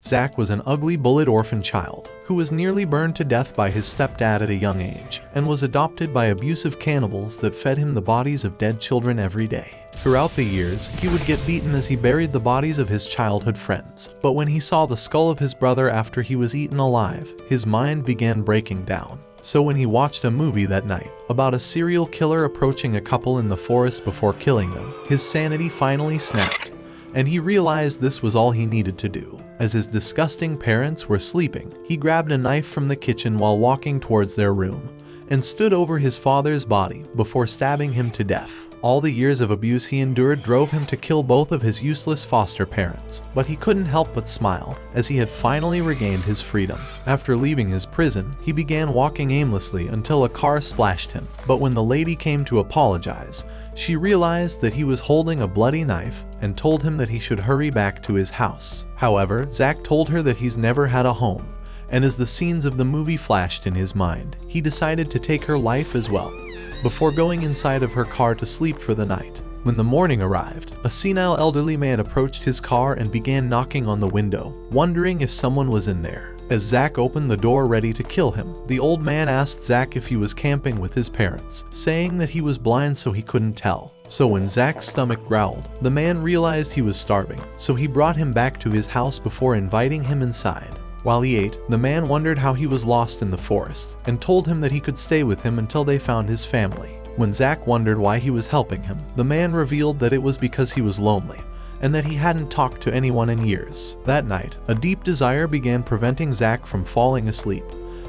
Zach was an ugly bullet orphan child who was nearly burned to death by his stepdad at a young age and was adopted by abusive cannibals that fed him the bodies of dead children every day. Throughout the years, he would get beaten as he buried the bodies of his childhood friends. But when he saw the skull of his brother after he was eaten alive, his mind began breaking down. So when he watched a movie that night about a serial killer approaching a couple in the forest before killing them, his sanity finally snapped, and he realized this was all he needed to do. As his disgusting parents were sleeping, he grabbed a knife from the kitchen while walking towards their room and stood over his father's body before stabbing him to death. All the years of abuse he endured drove him to kill both of his useless foster parents, but he couldn't help but smile as he had finally regained his freedom. After leaving his prison, he began walking aimlessly until a car splashed him, but when the lady came to apologize, she realized that he was holding a bloody knife and told him that he should hurry back to his house. However, Zach told her that he's never had a home, and as the scenes of the movie flashed in his mind, he decided to take her life as well, before going inside of her car to sleep for the night. When the morning arrived, a senile elderly man approached his car and began knocking on the window, wondering if someone was in there. As Zach opened the door ready to kill him, the old man asked Zach if he was camping with his parents, saying that he was blind so he couldn't tell. So when Zach's stomach growled, the man realized he was starving, so he brought him back to his house before inviting him inside. While he ate, the man wondered how he was lost in the forest and told him that he could stay with him until they found his family. When Zach wondered why he was helping him, the man revealed that it was because he was lonely and that he hadn't talked to anyone in years. That night, a deep desire began preventing Zach from falling asleep,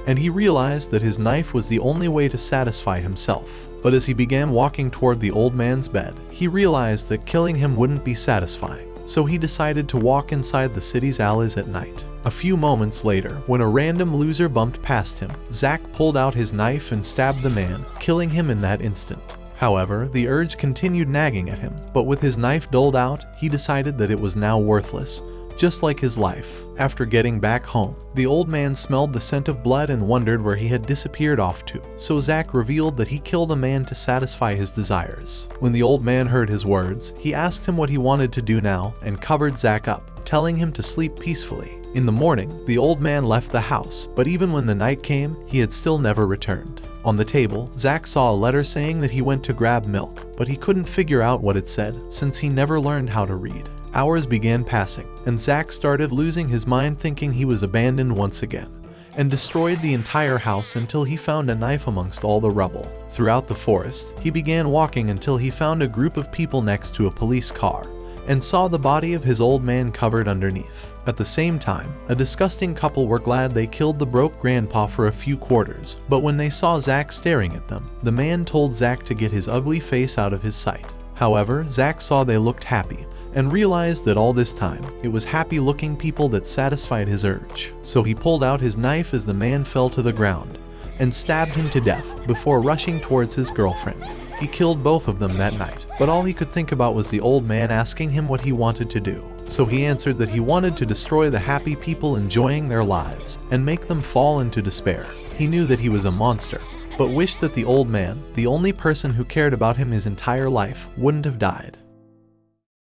and he realized that his knife was the only way to satisfy himself. But as he began walking toward the old man's bed, he realized that killing him wouldn't be satisfying, so he decided to walk inside the city's alleys at night. A few moments later, when a random loser bumped past him, Zach pulled out his knife and stabbed the man, killing him in that instant. However, the urge continued nagging at him, but with his knife doled out, he decided that it was now worthless, just like his life. After getting back home, the old man smelled the scent of blood and wondered where he had disappeared off to, so Zach revealed that he killed a man to satisfy his desires. When the old man heard his words, he asked him what he wanted to do now and covered Zach up, telling him to sleep peacefully. In the morning, the old man left the house, but even when the night came, he had still never returned. On the table, Zach saw a letter saying that he went to grab milk, but he couldn't figure out what it said since he never learned how to read. Hours began passing, and Zach started losing his mind thinking he was abandoned once again, and destroyed the entire house until he found a knife amongst all the rubble. Throughout the forest, he began walking until he found a group of people next to a police car, and saw the body of his old man covered underneath. At the same time, a disgusting couple were glad they killed the broke grandpa for a few quarters, but when they saw Zach staring at them, the man told Zach to get his ugly face out of his sight. However, Zach saw they looked happy, and realized that all this time, it was happy-looking people that satisfied his urge. So he pulled out his knife as the man fell to the ground, and stabbed him to death before rushing towards his girlfriend. He killed both of them that night, but all he could think about was the old man asking him what he wanted to do. So he answered that he wanted to destroy the happy people enjoying their lives and make them fall into despair. He knew that he was a monster, but wished that the old man, the only person who cared about him his entire life, wouldn't have died.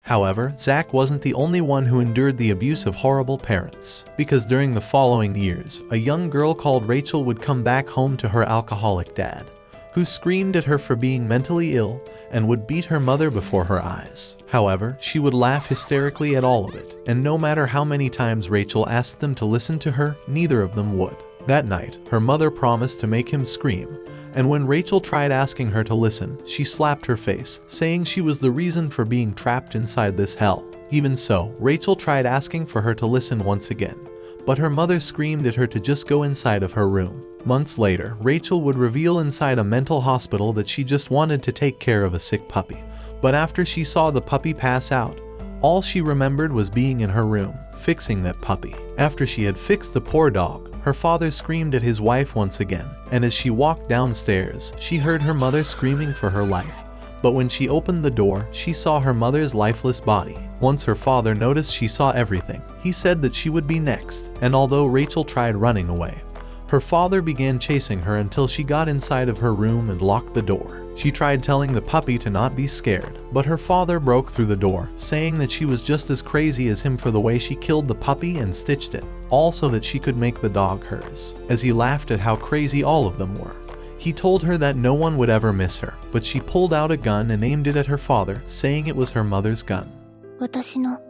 However, Zach wasn't the only one who endured the abuse of horrible parents, because during the following years, a young girl called Rachel would come back home to her alcoholic dad, who screamed at her for being mentally ill and would beat her mother before her eyes. However, she would laugh hysterically at all of it, and no matter how many times Rachel asked them to listen to her, neither of them would. That night, her mother promised to make him scream, and when Rachel tried asking her to listen, she slapped her face, saying she was the reason for being trapped inside this hell. Even so, Rachel tried asking for her to listen once again, but her mother screamed at her to just go inside of her room. Months later, Rachel would reveal inside a mental hospital that she just wanted to take care of a sick puppy. But after she saw the puppy pass out, all she remembered was being in her room, fixing that puppy. After she had fixed the poor dog, her father screamed at his wife once again, and as she walked downstairs, she heard her mother screaming for her life. But when she opened the door, she saw her mother's lifeless body. Once her father noticed she saw everything, he said that she would be next, and although Rachel tried running away, her father began chasing her until she got inside of her room and locked the door. She tried telling the puppy to not be scared, but her father broke through the door, saying that she was just as crazy as him for the way she killed the puppy and stitched it, also that she could make the dog hers. As he laughed at how crazy all of them were, he told her that no one would ever miss her, but she pulled out a gun and aimed it at her father, saying it was her mother's gun. 私の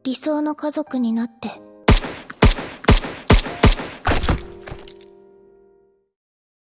理想の家族になって。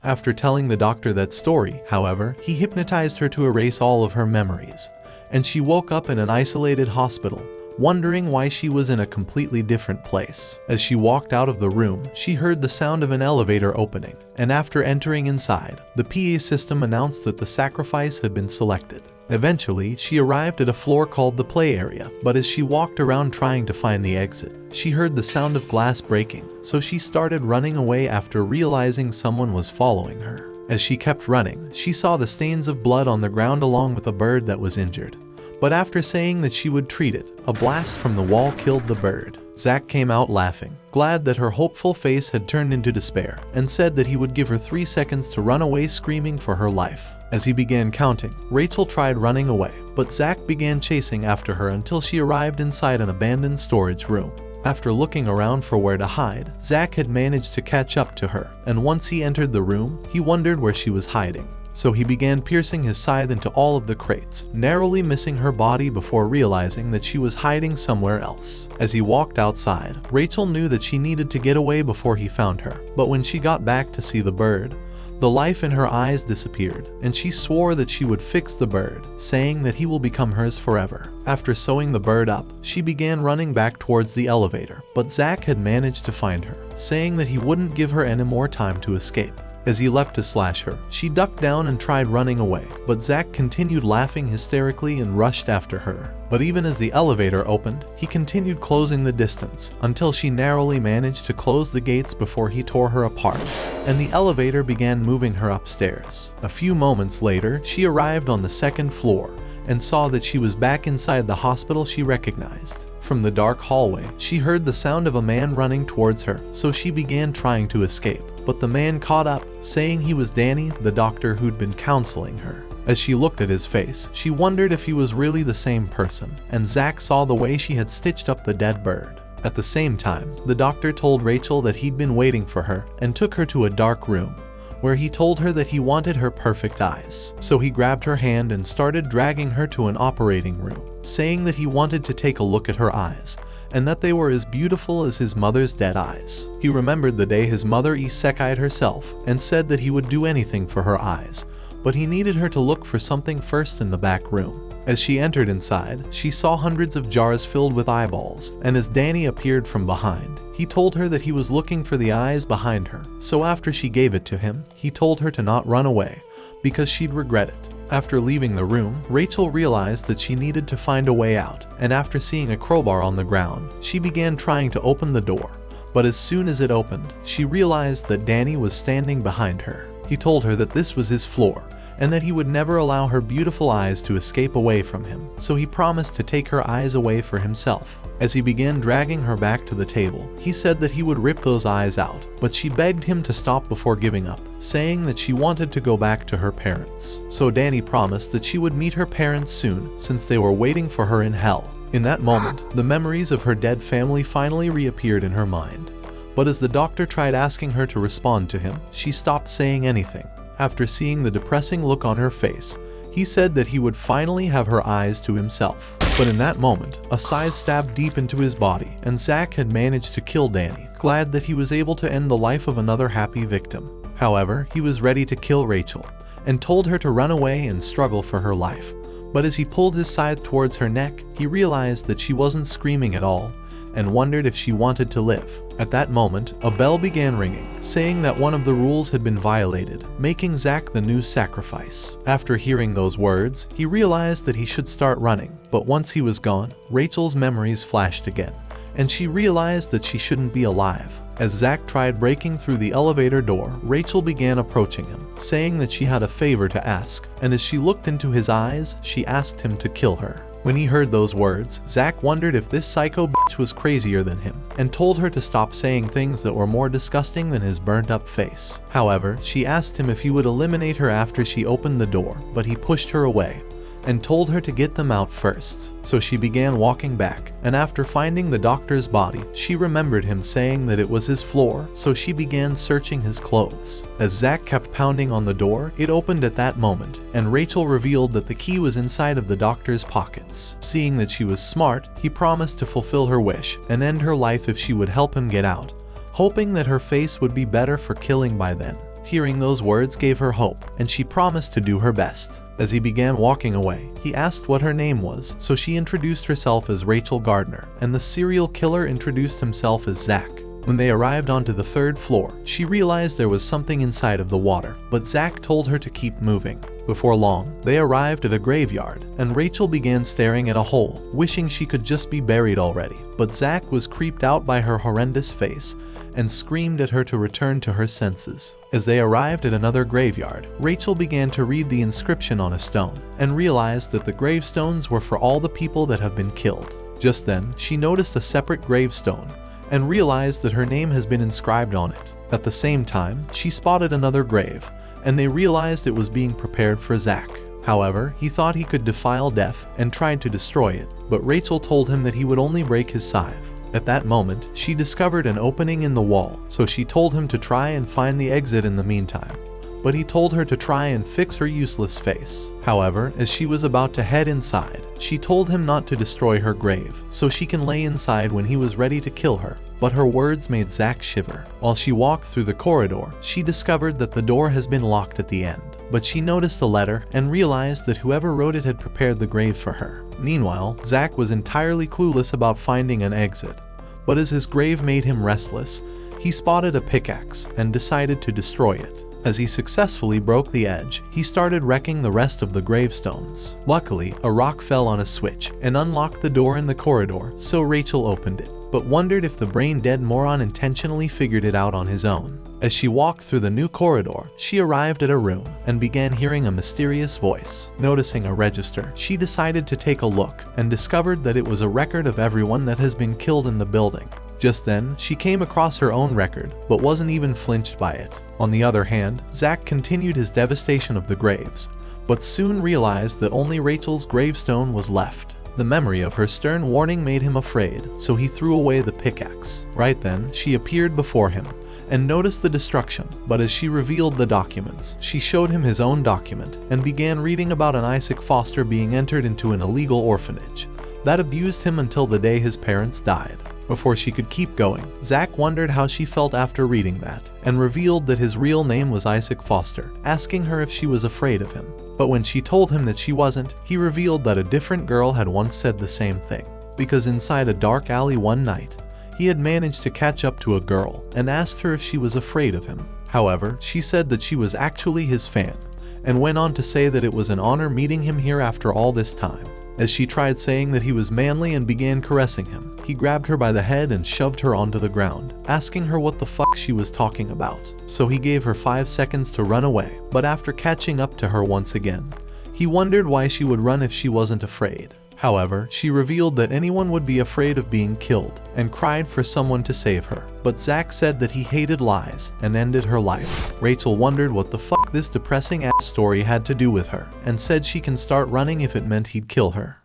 After telling the doctor that story, however, he hypnotized her to erase all of her memories, and she woke up in an isolated hospital, wondering why she was in a completely different place. As she walked out of the room, she heard the sound of an elevator opening, and after entering inside, the PA system announced that the sacrifice had been selected. Eventually, she arrived at a floor called the play area, but as she walked around trying to find the exit, she heard the sound of glass breaking, so she started running away after realizing someone was following her. As she kept running, she saw the stains of blood on the ground along with a bird that was injured. But after saying that she would treat it, a blast from the wall killed the bird. Zach came out laughing, glad that her hopeful face had turned into despair, and said that he would give her 3 seconds to run away screaming for her life. As he began counting, Rachel tried running away, but Zach began chasing after her until she arrived inside an abandoned storage room. After looking around for where to hide, Zach had managed to catch up to her, and once he entered the room, he wondered where she was hiding. So he began piercing his scythe into all of the crates, narrowly missing her body before realizing that she was hiding somewhere else. As he walked outside, Rachel knew that she needed to get away before he found her, but when she got back to see the bird, the life in her eyes disappeared, and she swore that she would fix the bird, saying that he will become hers forever. After sewing the bird up, she began running back towards the elevator, but Zach had managed to find her, saying that he wouldn't give her any more time to escape. As he leapt to slash her, she ducked down and tried running away, but Zach continued laughing hysterically and rushed after her. But even as the elevator opened, he continued closing the distance, until she narrowly managed to close the gates before he tore her apart, and the elevator began moving her upstairs. A few moments later, she arrived on the 2nd floor, and saw that she was back inside the hospital she recognized. From the dark hallway, she heard the sound of a man running towards her, so she began trying to escape. But the man caught up, saying he was Danny, the doctor who'd been counseling her. As she looked at his face, she wondered if he was really the same person, and Zach saw the way she had stitched up the dead bird. At the same time, the doctor told Rachel that he'd been waiting for her and took her to a dark room, where he told her that he wanted her perfect eyes. So he grabbed her hand and started dragging her to an operating room, saying that he wanted to take a look at her eyes, and that they were as beautiful as his mother's dead eyes. He remembered the day his mother isekai'd herself, and said that he would do anything for her eyes, but he needed her to look for something first in the back room. As she entered inside, she saw hundreds of jars filled with eyeballs, and as Danny appeared from behind, he told her that he was looking for the eyes behind her. So after she gave it to him, he told her to not run away, because she'd regret it. After leaving the room, Rachel realized that she needed to find a way out, and after seeing a crowbar on the ground, she began trying to open the door. But as soon as it opened, she realized that Danny was standing behind her. He told her that this was his floor, and that he would never allow her beautiful eyes to escape away from him, so he promised to take her eyes away for himself. As he began dragging her back to the table, he said that he would rip those eyes out, but she begged him to stop before giving up, saying that she wanted to go back to her parents. So Danny promised that she would meet her parents soon, since they were waiting for her in hell. In that moment, the memories of her dead family finally reappeared in her mind. But as the doctor tried asking her to respond to him, she stopped saying anything. After seeing the depressing look on her face, he said that he would finally have her eyes to himself. But in that moment, a scythe stabbed deep into his body, and Zach had managed to kill Danny, glad that he was able to end the life of another happy victim. However, he was ready to kill Rachel, and told her to run away and struggle for her life. But as he pulled his scythe towards her neck, he realized that she wasn't screaming at all, and wondered if she wanted to live. At that moment, a bell began ringing, saying that one of the rules had been violated, making Zach the new sacrifice. After hearing those words, he realized that he should start running, but once he was gone, Rachel's memories flashed again, and she realized that she shouldn't be alive. As Zach tried breaking through the elevator door, Rachel began approaching him, saying that she had a favor to ask, and as she looked into his eyes, she asked him to kill her. When he heard those words, Zach wondered if this psycho bitch was crazier than him, and told her to stop saying things that were more disgusting than his burnt up face. However, she asked him if he would eliminate her after she opened the door, but he pushed her away and told her to get them out first. So she began walking back, and after finding the doctor's body, she remembered him saying that it was his floor, so she began searching his clothes. As Zach kept pounding on the door, it opened at that moment, and Rachel revealed that the key was inside of the doctor's pockets. Seeing that she was smart, he promised to fulfill her wish and end her life if she would help him get out, hoping that her face would be better for killing by then. Hearing those words gave her hope, and she promised to do her best. As he began walking away, he asked what her name was, so she introduced herself as Rachel Gardner, and the serial killer introduced himself as Zach. When they arrived onto the 3rd floor, she realized there was something inside of the water, but Zach told her to keep moving. Before long, they arrived at a graveyard, and Rachel began staring at a hole, wishing she could just be buried already. But Zach was creeped out by her horrendous face and screamed at her to return to her senses. As they arrived at another graveyard, Rachel began to read the inscription on a stone and realized that the gravestones were for all the people that have been killed. Just then, she noticed a separate gravestone and realized that her name has been inscribed on it. At the same time, she spotted another grave, and they realized it was being prepared for Zach. However, he thought he could defile death and tried to destroy it, but Rachel told him that he would only break his scythe. At that moment, she discovered an opening in the wall, so she told him to try and find the exit in the meantime. But he told her to try and fix her useless face. However, as she was about to head inside, she told him not to destroy her grave, so she can lay inside when he was ready to kill her. But her words made Zach shiver. While she walked through the corridor, she discovered that the door has been locked at the end. But she noticed a letter and realized that whoever wrote it had prepared the grave for her. Meanwhile, Zach was entirely clueless about finding an exit. But as his grave made him restless, he spotted a pickaxe and decided to destroy it. As he successfully broke the edge, he started wrecking the rest of the gravestones. Luckily, a rock fell on a switch and unlocked the door in the corridor, so Rachel opened it, but wondered if the brain-dead moron intentionally figured it out on his own. As she walked through the new corridor, she arrived at a room and began hearing a mysterious voice. Noticing a register, she decided to take a look and discovered that it was a record of everyone that has been killed in the building. Just then, she came across her own record, but wasn't even flinched by it. On the other hand, Zach continued his devastation of the graves, but soon realized that only Rachel's gravestone was left. The memory of her stern warning made him afraid, so he threw away the pickaxe. Right then, she appeared before him and noticed the destruction, but as she revealed the documents, she showed him his own document and began reading about an Isaac Foster being entered into an illegal orphanage that abused him until the day his parents died. Before she could keep going, Zach wondered how she felt after reading that, and revealed that his real name was Isaac Foster, asking her if she was afraid of him. But when she told him that she wasn't, he revealed that a different girl had once said the same thing, because inside a dark alley one night, he had managed to catch up to a girl and asked her if she was afraid of him. However, she said that she was actually his fan, and went on to say that it was an honor meeting him here after all this time. As she tried saying that he was manly and began caressing him, he grabbed her by the head and shoved her onto the ground, asking her what the fuck she was talking about. So he gave her 5 seconds to run away, but after catching up to her once again, he wondered why she would run if she wasn't afraid. However, she revealed that anyone would be afraid of being killed, and cried for someone to save her. But Zach said that he hated lies and ended her life. Rachel wondered what the fuck this depressing ass story had to do with her, and said she can start running if it meant he'd kill her.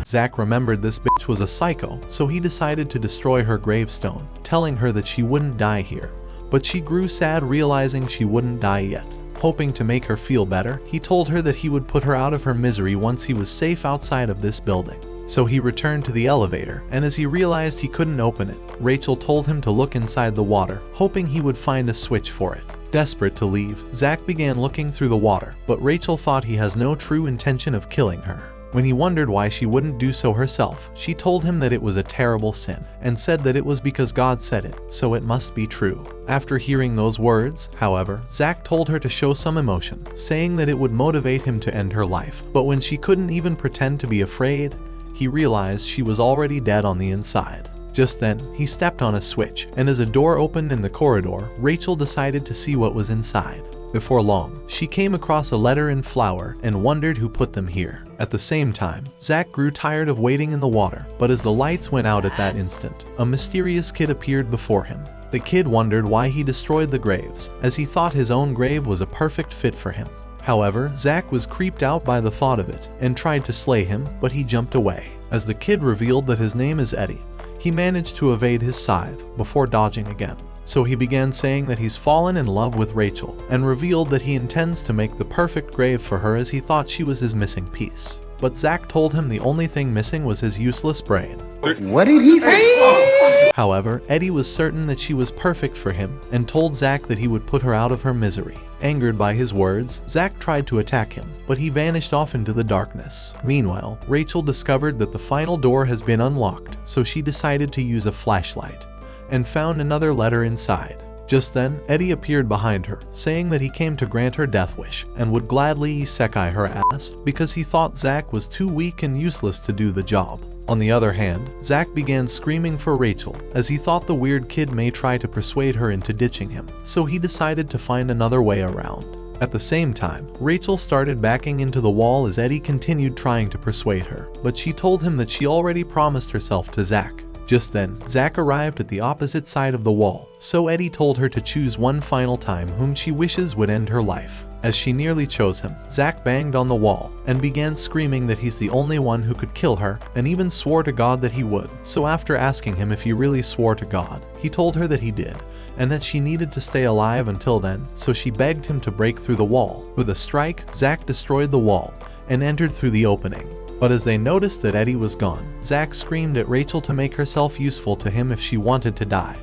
Zach remembered this bitch was a psycho, so he decided to destroy her gravestone, telling her that she wouldn't die here. But she grew sad realizing she wouldn't die yet. Hoping to make her feel better, he told her that he would put her out of her misery once he was safe outside of this building. So he returned to the elevator, and as he realized he couldn't open it, Rachel told him to look inside the water, hoping he would find a switch for it. Desperate to leave, Zach began looking through the water, but Rachel thought he has no true intention of killing her. When he wondered why she wouldn't do so herself, she told him that it was a terrible sin, and said that it was because God said it, so it must be true. After hearing those words, however, Zach told her to show some emotion, saying that it would motivate him to end her life. But when she couldn't even pretend to be afraid, he realized she was already dead on the inside. Just then, he stepped on a switch, and as a door opened in the corridor, Rachel decided to see what was inside. Before long, she came across a letter and flour and wondered who put them here. At the same time, Zach grew tired of waiting in the water, but as the lights went out at that instant, a mysterious kid appeared before him. The kid wondered why he destroyed the graves, as he thought his own grave was a perfect fit for him. However, Zach was creeped out by the thought of it and tried to slay him, but he jumped away. As the kid revealed that his name is Eddie, he managed to evade his scythe before dodging again. So he began saying that he's fallen in love with Rachel and revealed that he intends to make the perfect grave for her as he thought she was his missing piece. But Zach told him the only thing missing was his useless brain. What did he say? However, Eddie was certain that she was perfect for him and told Zach that he would put her out of her misery. Angered by his words, Zach tried to attack him, but he vanished off into the darkness. Meanwhile, Rachel discovered that the final door has been unlocked, so she decided to use a flashlight and found another letter inside. Just then, Eddie appeared behind her, saying that he came to grant her death wish and would gladly isekai her ass because he thought Zach was too weak and useless to do the job. On the other hand, Zach began screaming for Rachel as he thought the weird kid may try to persuade her into ditching him, so he decided to find another way around. At the same time, Rachel started backing into the wall as Eddie continued trying to persuade her, but she told him that she already promised herself to Zach. Just then, Zach arrived at the opposite side of the wall, so Eddie told her to choose one final time whom she wishes would end her life. As she nearly chose him, Zach banged on the wall and began screaming that he's the only one who could kill her and even swore to God that he would. So after asking him if he really swore to God, he told her that he did and that she needed to stay alive until then, so she begged him to break through the wall. With a strike, Zach destroyed the wall and entered through the opening. But as they noticed that Eddie was gone, Zach screamed at Rachel to make herself useful to him if she wanted to die.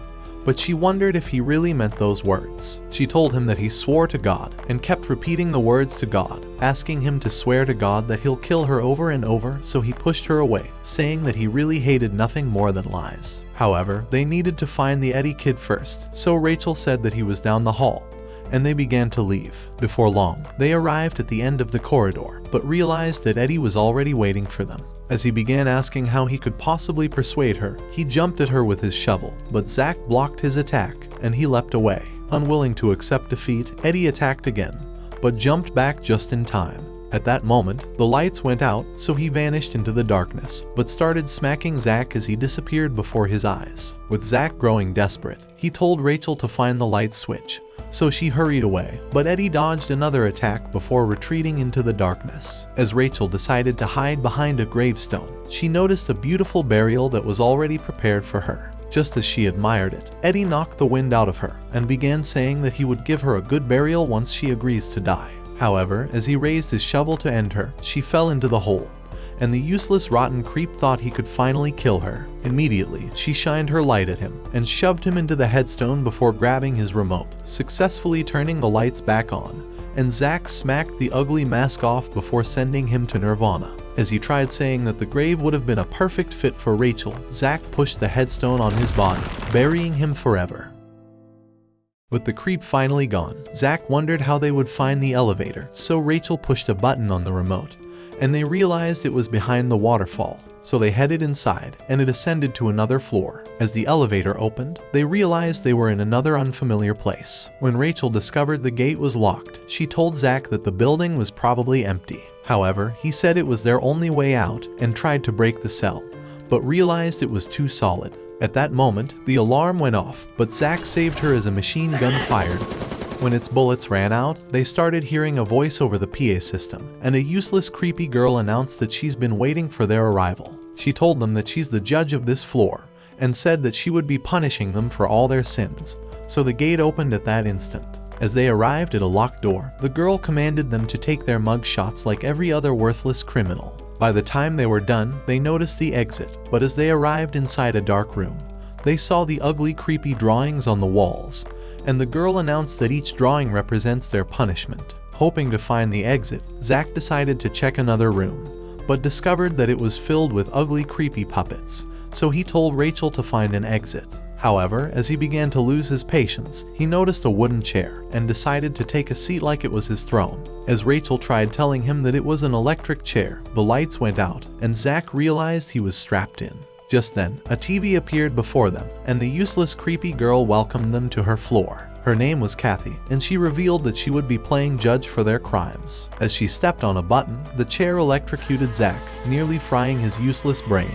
But she wondered if he really meant those words. She told him that he swore to God and kept repeating the words to God, asking him to swear to God that he'll kill her over and over, so he pushed her away, saying that he really hated nothing more than lies. However, they needed to find the Eddie kid first, so Rachel said that he was down the hall, and they began to leave. Before long, they arrived at the end of the corridor, but realized that Eddie was already waiting for them. As he began asking how he could possibly persuade her, he jumped at her with his shovel, but Zach blocked his attack, and he leapt away. Unwilling to accept defeat, Eddie attacked again, but jumped back just in time. At that moment, the lights went out, so he vanished into the darkness, but started smacking Zach as he disappeared before his eyes. With Zach growing desperate, he told Rachel to find the light switch, so she hurried away, but Eddie dodged another attack before retreating into the darkness. As Rachel decided to hide behind a gravestone, she noticed a beautiful burial that was already prepared for her. Just as she admired it, Eddie knocked the wind out of her and began saying that he would give her a good burial once she agrees to die. However, as he raised his shovel to end her, she fell into the hole, and the useless rotten creep thought he could finally kill her. Immediately, she shined her light at him and shoved him into the headstone before grabbing his remote, successfully turning the lights back on, and Zach smacked the ugly mask off before sending him to Nirvana. As he tried saying that the grave would have been a perfect fit for Rachel, Zach pushed the headstone on his body, burying him forever. With the creep finally gone, Zach wondered how they would find the elevator, so Rachel pushed a button on the remote, and they realized it was behind the waterfall. So they headed inside, and it ascended to another floor. As the elevator opened, they realized they were in another unfamiliar place. When Rachel discovered the gate was locked, she told Zach that the building was probably empty. However, he said it was their only way out and tried to break the cell, but realized it was too solid. At that moment, the alarm went off, but Zach saved her as a machine gun fired. When its bullets ran out, they started hearing a voice over the PA system, and a useless creepy girl announced that she's been waiting for their arrival. She told them that she's the judge of this floor, and said that she would be punishing them for all their sins, so the gate opened at that instant. As they arrived at a locked door, the girl commanded them to take their mug shots like every other worthless criminal. By the time they were done, they noticed the exit, but as they arrived inside a dark room, they saw the ugly, creepy drawings on the walls, and the girl announced that each drawing represents their punishment. Hoping to find the exit, Zach decided to check another room, but discovered that it was filled with ugly, creepy puppets, so he told Rachel to find an exit. However, as he began to lose his patience, he noticed a wooden chair and decided to take a seat like it was his throne. As Rachel tried telling him that it was an electric chair, the lights went out, and Zach realized he was strapped in. Just then, a TV appeared before them, and the useless creepy girl welcomed them to her floor. Her name was Kathy, and she revealed that she would be playing judge for their crimes. As she stepped on a button, the chair electrocuted Zach, nearly frying his useless brain.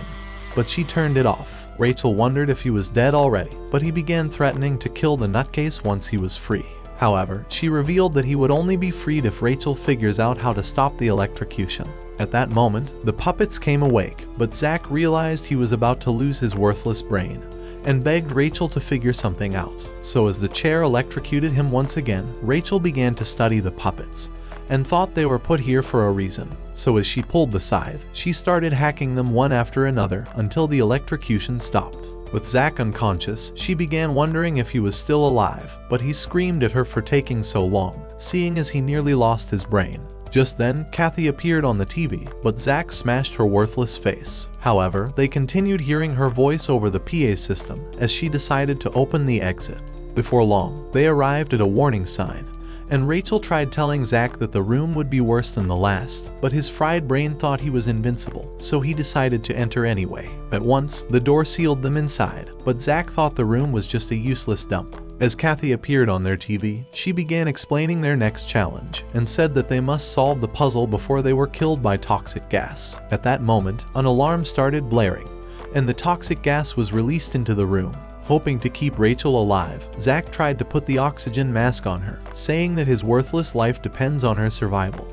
But she turned it off. Rachel wondered if he was dead already, but he began threatening to kill the nutcase once he was free. However, she revealed that he would only be freed if Rachel figures out how to stop the electrocution. At that moment, the puppets came awake, but Zach realized he was about to lose his worthless brain, and begged Rachel to figure something out. So as the chair electrocuted him once again, Rachel began to study the puppets, and thought they were put here for a reason. So as she pulled the scythe, she started hacking them one after another until the electrocution stopped. With Zach unconscious, she began wondering if he was still alive, but he screamed at her for taking so long, seeing as he nearly lost his brain. Just then, Kathy appeared on the TV, but Zach smashed her worthless face. However, they continued hearing her voice over the PA system as she decided to open the exit. Before long, they arrived at a warning sign, and Rachel tried telling Zach that the room would be worse than the last, but his fried brain thought he was invincible, so he decided to enter anyway. At once, the door sealed them inside, but Zach thought the room was just a useless dump. As Kathy appeared on their TV, she began explaining their next challenge, and said that they must solve the puzzle before they were killed by toxic gas. At that moment, an alarm started blaring, and the toxic gas was released into the room. Hoping to keep Rachel alive, Zach tried to put the oxygen mask on her, saying that his worthless life depends on her survival.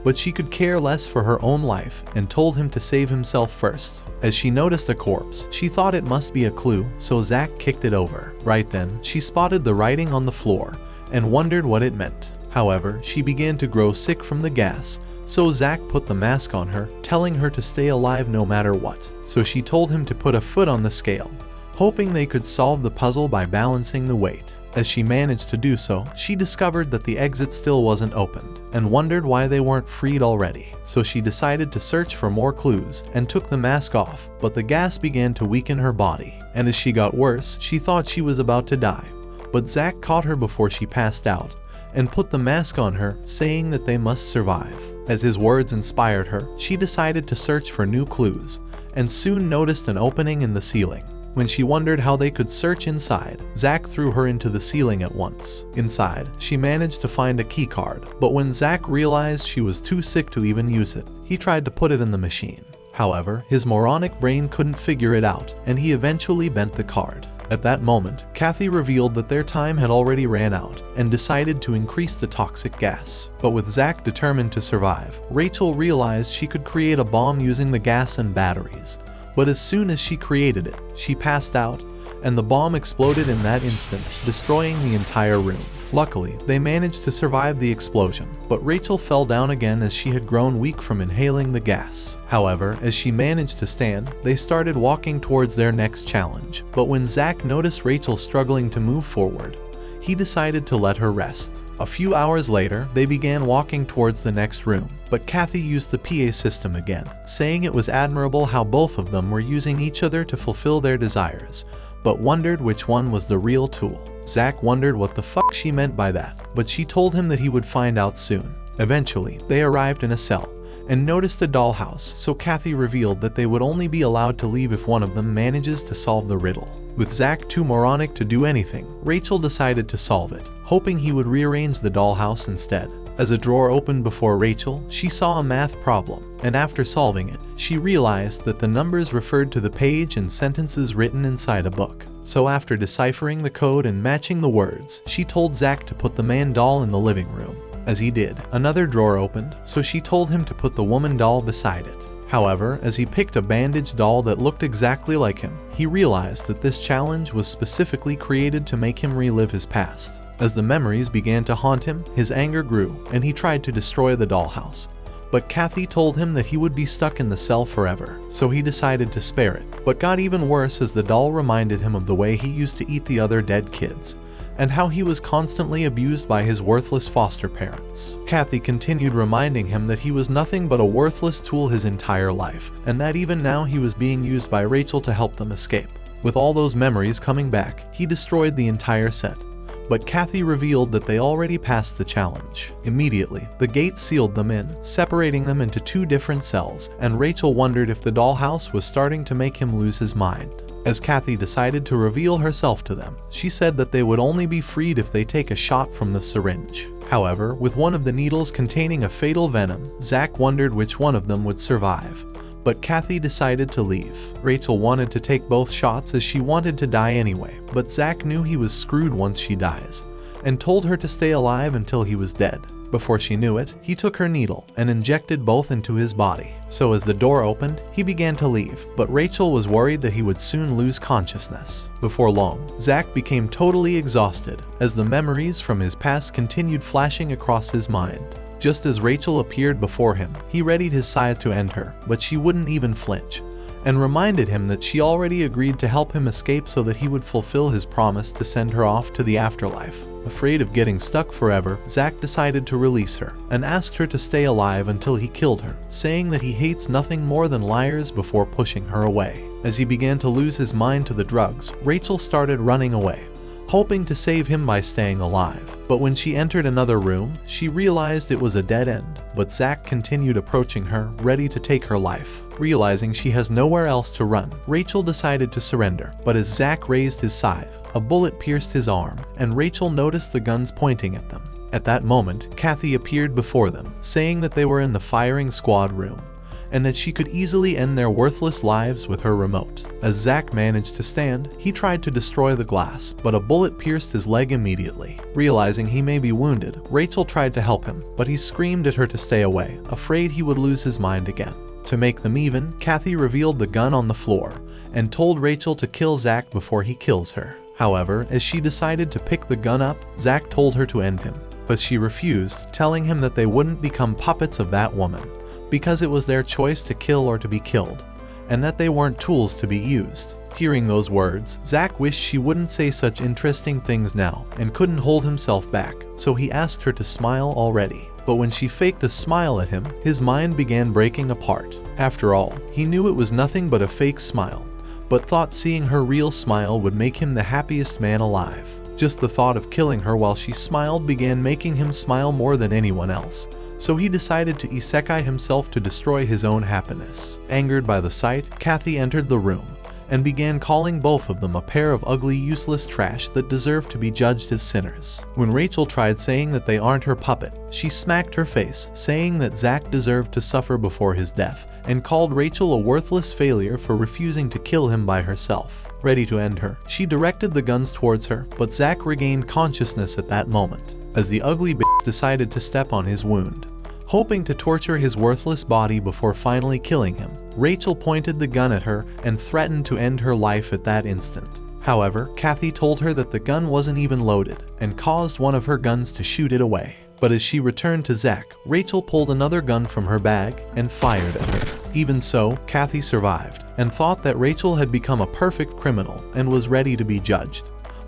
But she could care less for her own life and told him to save himself first. As she noticed a corpse, she thought it must be a clue, so Zach kicked it over. Right then, she spotted the writing on the floor and wondered what it meant. However, she began to grow sick from the gas, so Zach put the mask on her, telling her to stay alive no matter what. So she told him to put a foot on the scale, hoping they could solve the puzzle by balancing the weight. As she managed to do so, she discovered that the exit still wasn't opened, and wondered why they weren't freed already. So she decided to search for more clues, and took the mask off, but the gas began to weaken her body, and as she got worse, she thought she was about to die. But Zach caught her before she passed out, and put the mask on her, saying that they must survive. As his words inspired her, she decided to search for new clues, and soon noticed an opening in the ceiling. When she wondered how they could search inside, Zach threw her into the ceiling at once. Inside, she managed to find a keycard, but when Zach realized she was too sick to even use it, he tried to put it in the machine. However, his moronic brain couldn't figure it out, and he eventually bent the card. At that moment, Kathy revealed that their time had already ran out, and decided to increase the toxic gas. But with Zach determined to survive, Rachel realized she could create a bomb using the gas and batteries. But as soon as she created it, she passed out, and the bomb exploded in that instant, destroying the entire room. Luckily, they managed to survive the explosion, but Rachel fell down again as she had grown weak from inhaling the gas. However, as she managed to stand, they started walking towards their next challenge. But when Zach noticed Rachel struggling to move forward, he decided to let her rest. A few hours later, they began walking towards the next room, but Kathy used the PA system again, saying it was admirable how both of them were using each other to fulfill their desires, but wondered which one was the real tool. Zach wondered what the fuck she meant by that, but she told him that he would find out soon. Eventually, they arrived in a cell, and noticed a dollhouse, so Kathy revealed that they would only be allowed to leave if one of them manages to solve the riddle. With Zach too moronic to do anything, Rachel decided to solve it, hoping he would rearrange the dollhouse instead. As a drawer opened before Rachel, she saw a math problem, and after solving it, she realized that the numbers referred to the page and sentences written inside a book. So after deciphering the code and matching the words, she told Zach to put the man doll in the living room. As he did, another drawer opened, so she told him to put the woman doll beside it. However, as he picked a bandaged doll that looked exactly like him, he realized that this challenge was specifically created to make him relive his past. As the memories began to haunt him, his anger grew, and he tried to destroy the dollhouse. But Kathy told him that he would be stuck in the cell forever, so he decided to spare it, but got even worse as the doll reminded him of the way he used to eat the other dead kids, and how he was constantly abused by his worthless foster parents. Kathy continued reminding him that he was nothing but a worthless tool his entire life, and that even now he was being used by Rachel to help them escape. With all those memories coming back, he destroyed the entire set. But Kathy revealed that they already passed the challenge. Immediately, the gate sealed them in, separating them into two different cells, and Rachel wondered if the dollhouse was starting to make him lose his mind. As Kathy decided to reveal herself to them, she said that they would only be freed if they take a shot from the syringe. However, with one of the needles containing a fatal venom, Zach wondered which one of them would survive. But Kathy decided to leave. Rachel wanted to take both shots as she wanted to die anyway, but Zach knew he was screwed once she dies, and told her to stay alive until he was dead. Before she knew it, he took her needle and injected both into his body. So as the door opened, he began to leave, but Rachel was worried that he would soon lose consciousness. Before long, Zach became totally exhausted as the memories from his past continued flashing across his mind. Just as Rachel appeared before him, he readied his scythe to end her, but she wouldn't even flinch, and reminded him that she already agreed to help him escape so that he would fulfill his promise to send her off to the afterlife. Afraid of getting stuck forever, Zach decided to release her and asked her to stay alive until he killed her, saying that he hates nothing more than liars before pushing her away. As he began to lose his mind to the drugs, Rachel started running away, hoping to save him by staying alive. But when she entered another room, she realized it was a dead end, but Zach continued approaching her, ready to take her life. Realizing she has nowhere else to run, Rachel decided to surrender, but as Zach raised his scythe, a bullet pierced his arm, and Rachel noticed the guns pointing at them. At that moment, Kathy appeared before them, saying that they were in the firing squad room, and that she could easily end their worthless lives with her remote. As Zach managed to stand, he tried to destroy the glass, but a bullet pierced his leg immediately. Realizing he may be wounded, Rachel tried to help him, but he screamed at her to stay away, afraid he would lose his mind again. To make them even, Kathy revealed the gun on the floor, and told Rachel to kill Zach before he kills her. However, as she decided to pick the gun up, Zach told her to end him, but she refused, telling him that they wouldn't become puppets of that woman, because it was their choice to kill or to be killed, and that they weren't tools to be used. Hearing those words, Zach wished she wouldn't say such interesting things now, and couldn't hold himself back, so he asked her to smile already. But when she faked a smile at him, his mind began breaking apart. After all, he knew it was nothing but a fake smile, but thought seeing her real smile would make him the happiest man alive. Just the thought of killing her while she smiled began making him smile more than anyone else, so he decided to isekai himself to destroy his own happiness. Angered by the sight, Kathy entered the room and began calling both of them a pair of ugly, useless trash that deserved to be judged as sinners. When Rachel tried saying that they aren't her puppet, she smacked her face, saying that Zach deserved to suffer before his death, and called Rachel a worthless failure for refusing to kill him by herself. Ready to end her, she directed the guns towards her, but Zach regained consciousness at that moment, as the ugly bitch decided to step on his wound. Hoping to torture his worthless body before finally killing him, Rachel pointed the gun at her and threatened to end her life at that instant. However, Kathy told her that the gun wasn't even loaded, and caused one of her guns to shoot it away. But as she returned to Zach, Rachel pulled another gun from her bag and fired at her. Even so, Kathy survived, and thought that Rachel had become a perfect criminal and was ready to be judged.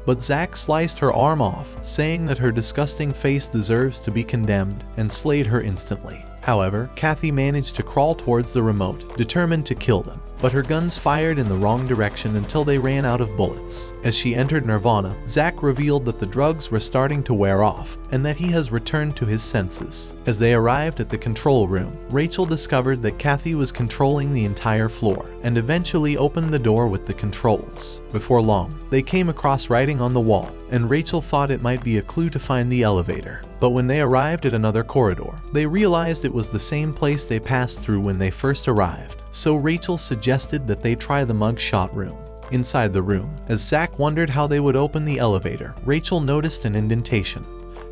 But Zach sliced her arm off, saying that her disgusting face deserves to be condemned, and slayed her instantly. However, Kathy managed to crawl towards the remote, determined to kill them, but her guns fired in the wrong direction until they ran out of bullets. As she entered Nirvana, Zach revealed that the drugs were starting to wear off, and that he has returned to his senses. As they arrived at the control room, Rachel discovered that Kathy was controlling the entire floor, and eventually opened the door with the controls. Before long, they came across writing on the wall, and Rachel thought it might be a clue to find the elevator. But when they arrived at another corridor, they realized it was the same place they passed through when they first arrived, so Rachel suggested that they try the mugshot room. Inside the room, as Zach wondered how they would open the elevator, Rachel noticed an indentation,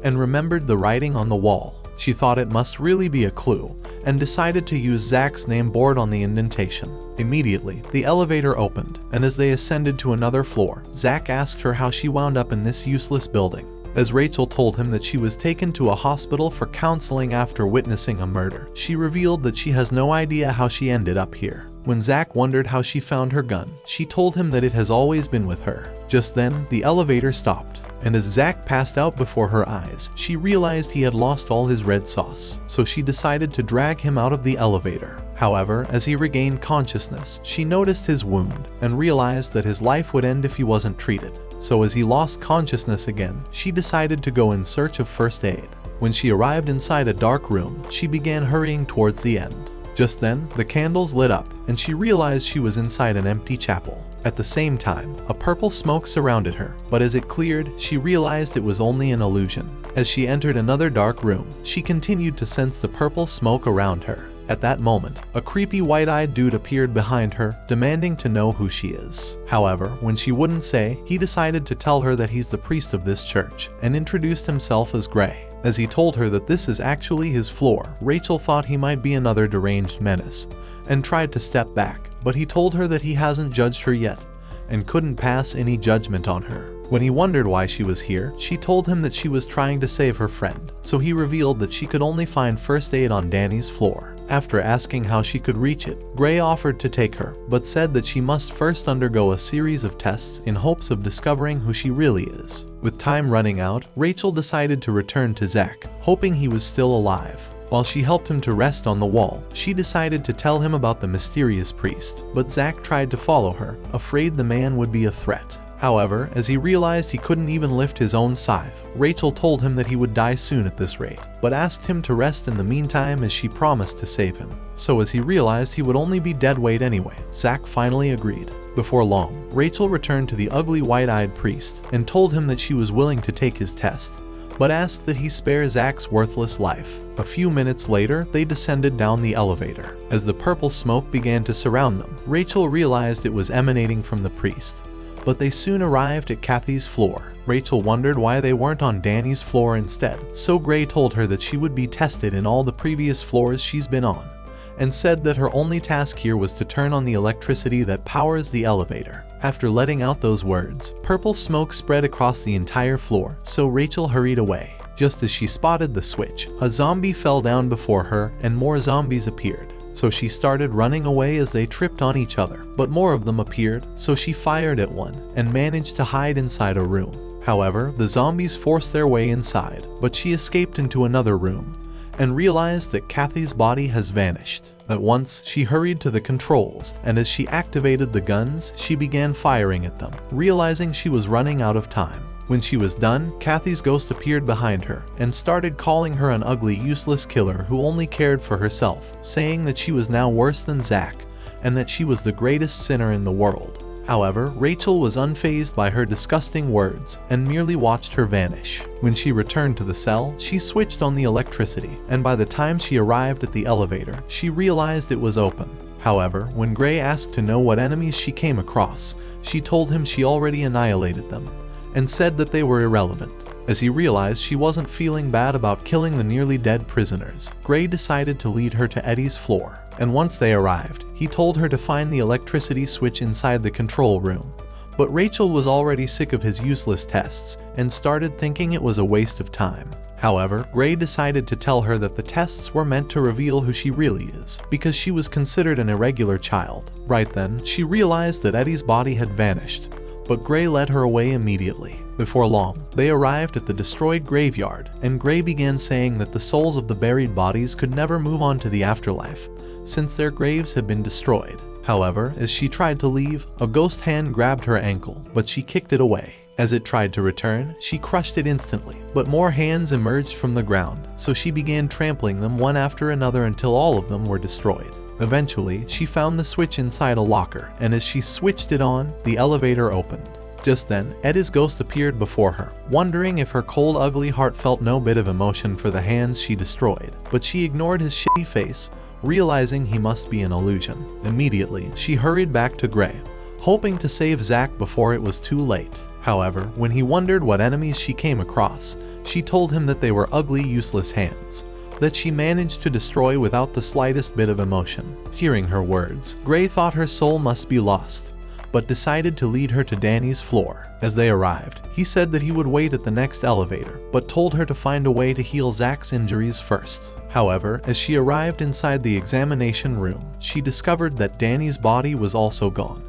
and remembered the writing on the wall. She thought it must really be a clue, and decided to use Zach's name board on the indentation. Immediately, the elevator opened, and as they ascended to another floor, Zach asked her how she wound up in this useless building. As Rachel told him that she was taken to a hospital for counseling after witnessing a murder, she revealed that she has no idea how she ended up here. When Zach wondered how she found her gun, she told him that it has always been with her. Just then, the elevator stopped, and as Zach passed out before her eyes, she realized he had lost all his red sauce, so she decided to drag him out of the elevator. However, as he regained consciousness, she noticed his wound, and realized that his life would end if he wasn't treated. So as he lost consciousness again, she decided to go in search of first aid. When she arrived inside a dark room, she began hurrying towards the end. Just then, the candles lit up, and she realized she was inside an empty chapel. At the same time, a purple smoke surrounded her, but as it cleared, she realized it was only an illusion. As she entered another dark room, she continued to sense the purple smoke around her. At that moment, a creepy white-eyed dude appeared behind her, demanding to know who she is. However, when she wouldn't say, he decided to tell her that he's the priest of this church, and introduced himself as Gray. As he told her that this is actually his floor, Rachel thought he might be another deranged menace, and tried to step back, but he told her that he hasn't judged her yet, and couldn't pass any judgment on her. When he wondered why she was here, she told him that she was trying to save her friend, so he revealed that she could only find first aid on Danny's floor. After asking how she could reach it, Gray offered to take her, but said that she must first undergo a series of tests in hopes of discovering who she really is. With time running out, Rachel decided to return to Zach, hoping he was still alive. While she helped him to rest on the wall, she decided to tell him about the mysterious priest, but Zach tried to follow her, afraid the man would be a threat. However, as he realized he couldn't even lift his own scythe, Rachel told him that he would die soon at this rate, but asked him to rest in the meantime as she promised to save him. So as he realized he would only be dead weight anyway, Zach finally agreed. Before long, Rachel returned to the ugly white-eyed priest and told him that she was willing to take his test, but asked that he spare Zach's worthless life. A few minutes later, they descended down the elevator. As the purple smoke began to surround them, Rachel realized it was emanating from the priest. But they soon arrived at Kathy's floor. Rachel wondered why they weren't on Danny's floor instead, so Gray told her that she would be tested in all the previous floors she's been on, and said that her only task here was to turn on the electricity that powers the elevator. After letting out those words, purple smoke spread across the entire floor, so Rachel hurried away. Just as she spotted the switch, a zombie fell down before her and more zombies appeared. So she started running away as they tripped on each other, but more of them appeared, so she fired at one and managed to hide inside a room. However, the zombies forced their way inside, but she escaped into another room and realized that Kathy's body has vanished. At once, she hurried to the controls, and as she activated the guns, she began firing at them, realizing she was running out of time. When she was done, Kathy's ghost appeared behind her and started calling her an ugly, useless killer who only cared for herself, saying that she was now worse than Zach and that she was the greatest sinner in the world. However, Rachel was unfazed by her disgusting words and merely watched her vanish. When she returned to the cell, she switched on the electricity, and by the time she arrived at the elevator, she realized it was open. However, when Gray asked to know what enemies she came across, she told him she already annihilated them, and said that they were irrelevant. As he realized she wasn't feeling bad about killing the nearly dead prisoners, Gray decided to lead her to Eddie's floor, and once they arrived, he told her to find the electricity switch inside the control room. But Rachel was already sick of his useless tests and started thinking it was a waste of time. However, Gray decided to tell her that the tests were meant to reveal who she really is, because she was considered an irregular child. Right then, she realized that Eddie's body had vanished, but Gray led her away immediately. Before long, they arrived at the destroyed graveyard, and Gray began saying that the souls of the buried bodies could never move on to the afterlife, since their graves had been destroyed. However, as she tried to leave, a ghost hand grabbed her ankle, but she kicked it away. As it tried to return, she crushed it instantly, but more hands emerged from the ground, so she began trampling them one after another until all of them were destroyed. Eventually, she found the switch inside a locker, and as she switched it on, the elevator opened. Just then, Eddie's ghost appeared before her, wondering if her cold, ugly heart felt no bit of emotion for the hands she destroyed, but she ignored his shitty face, realizing he must be an illusion. Immediately, she hurried back to Gray, hoping to save Zach before it was too late. However, when he wondered what enemies she came across, she told him that they were ugly, useless hands that she managed to destroy without the slightest bit of emotion. Hearing her words, Gray thought her soul must be lost, but decided to lead her to Danny's floor. As they arrived, he said that he would wait at the next elevator, but told her to find a way to heal Zach's injuries first. However, as she arrived inside the examination room, she discovered that Danny's body was also gone,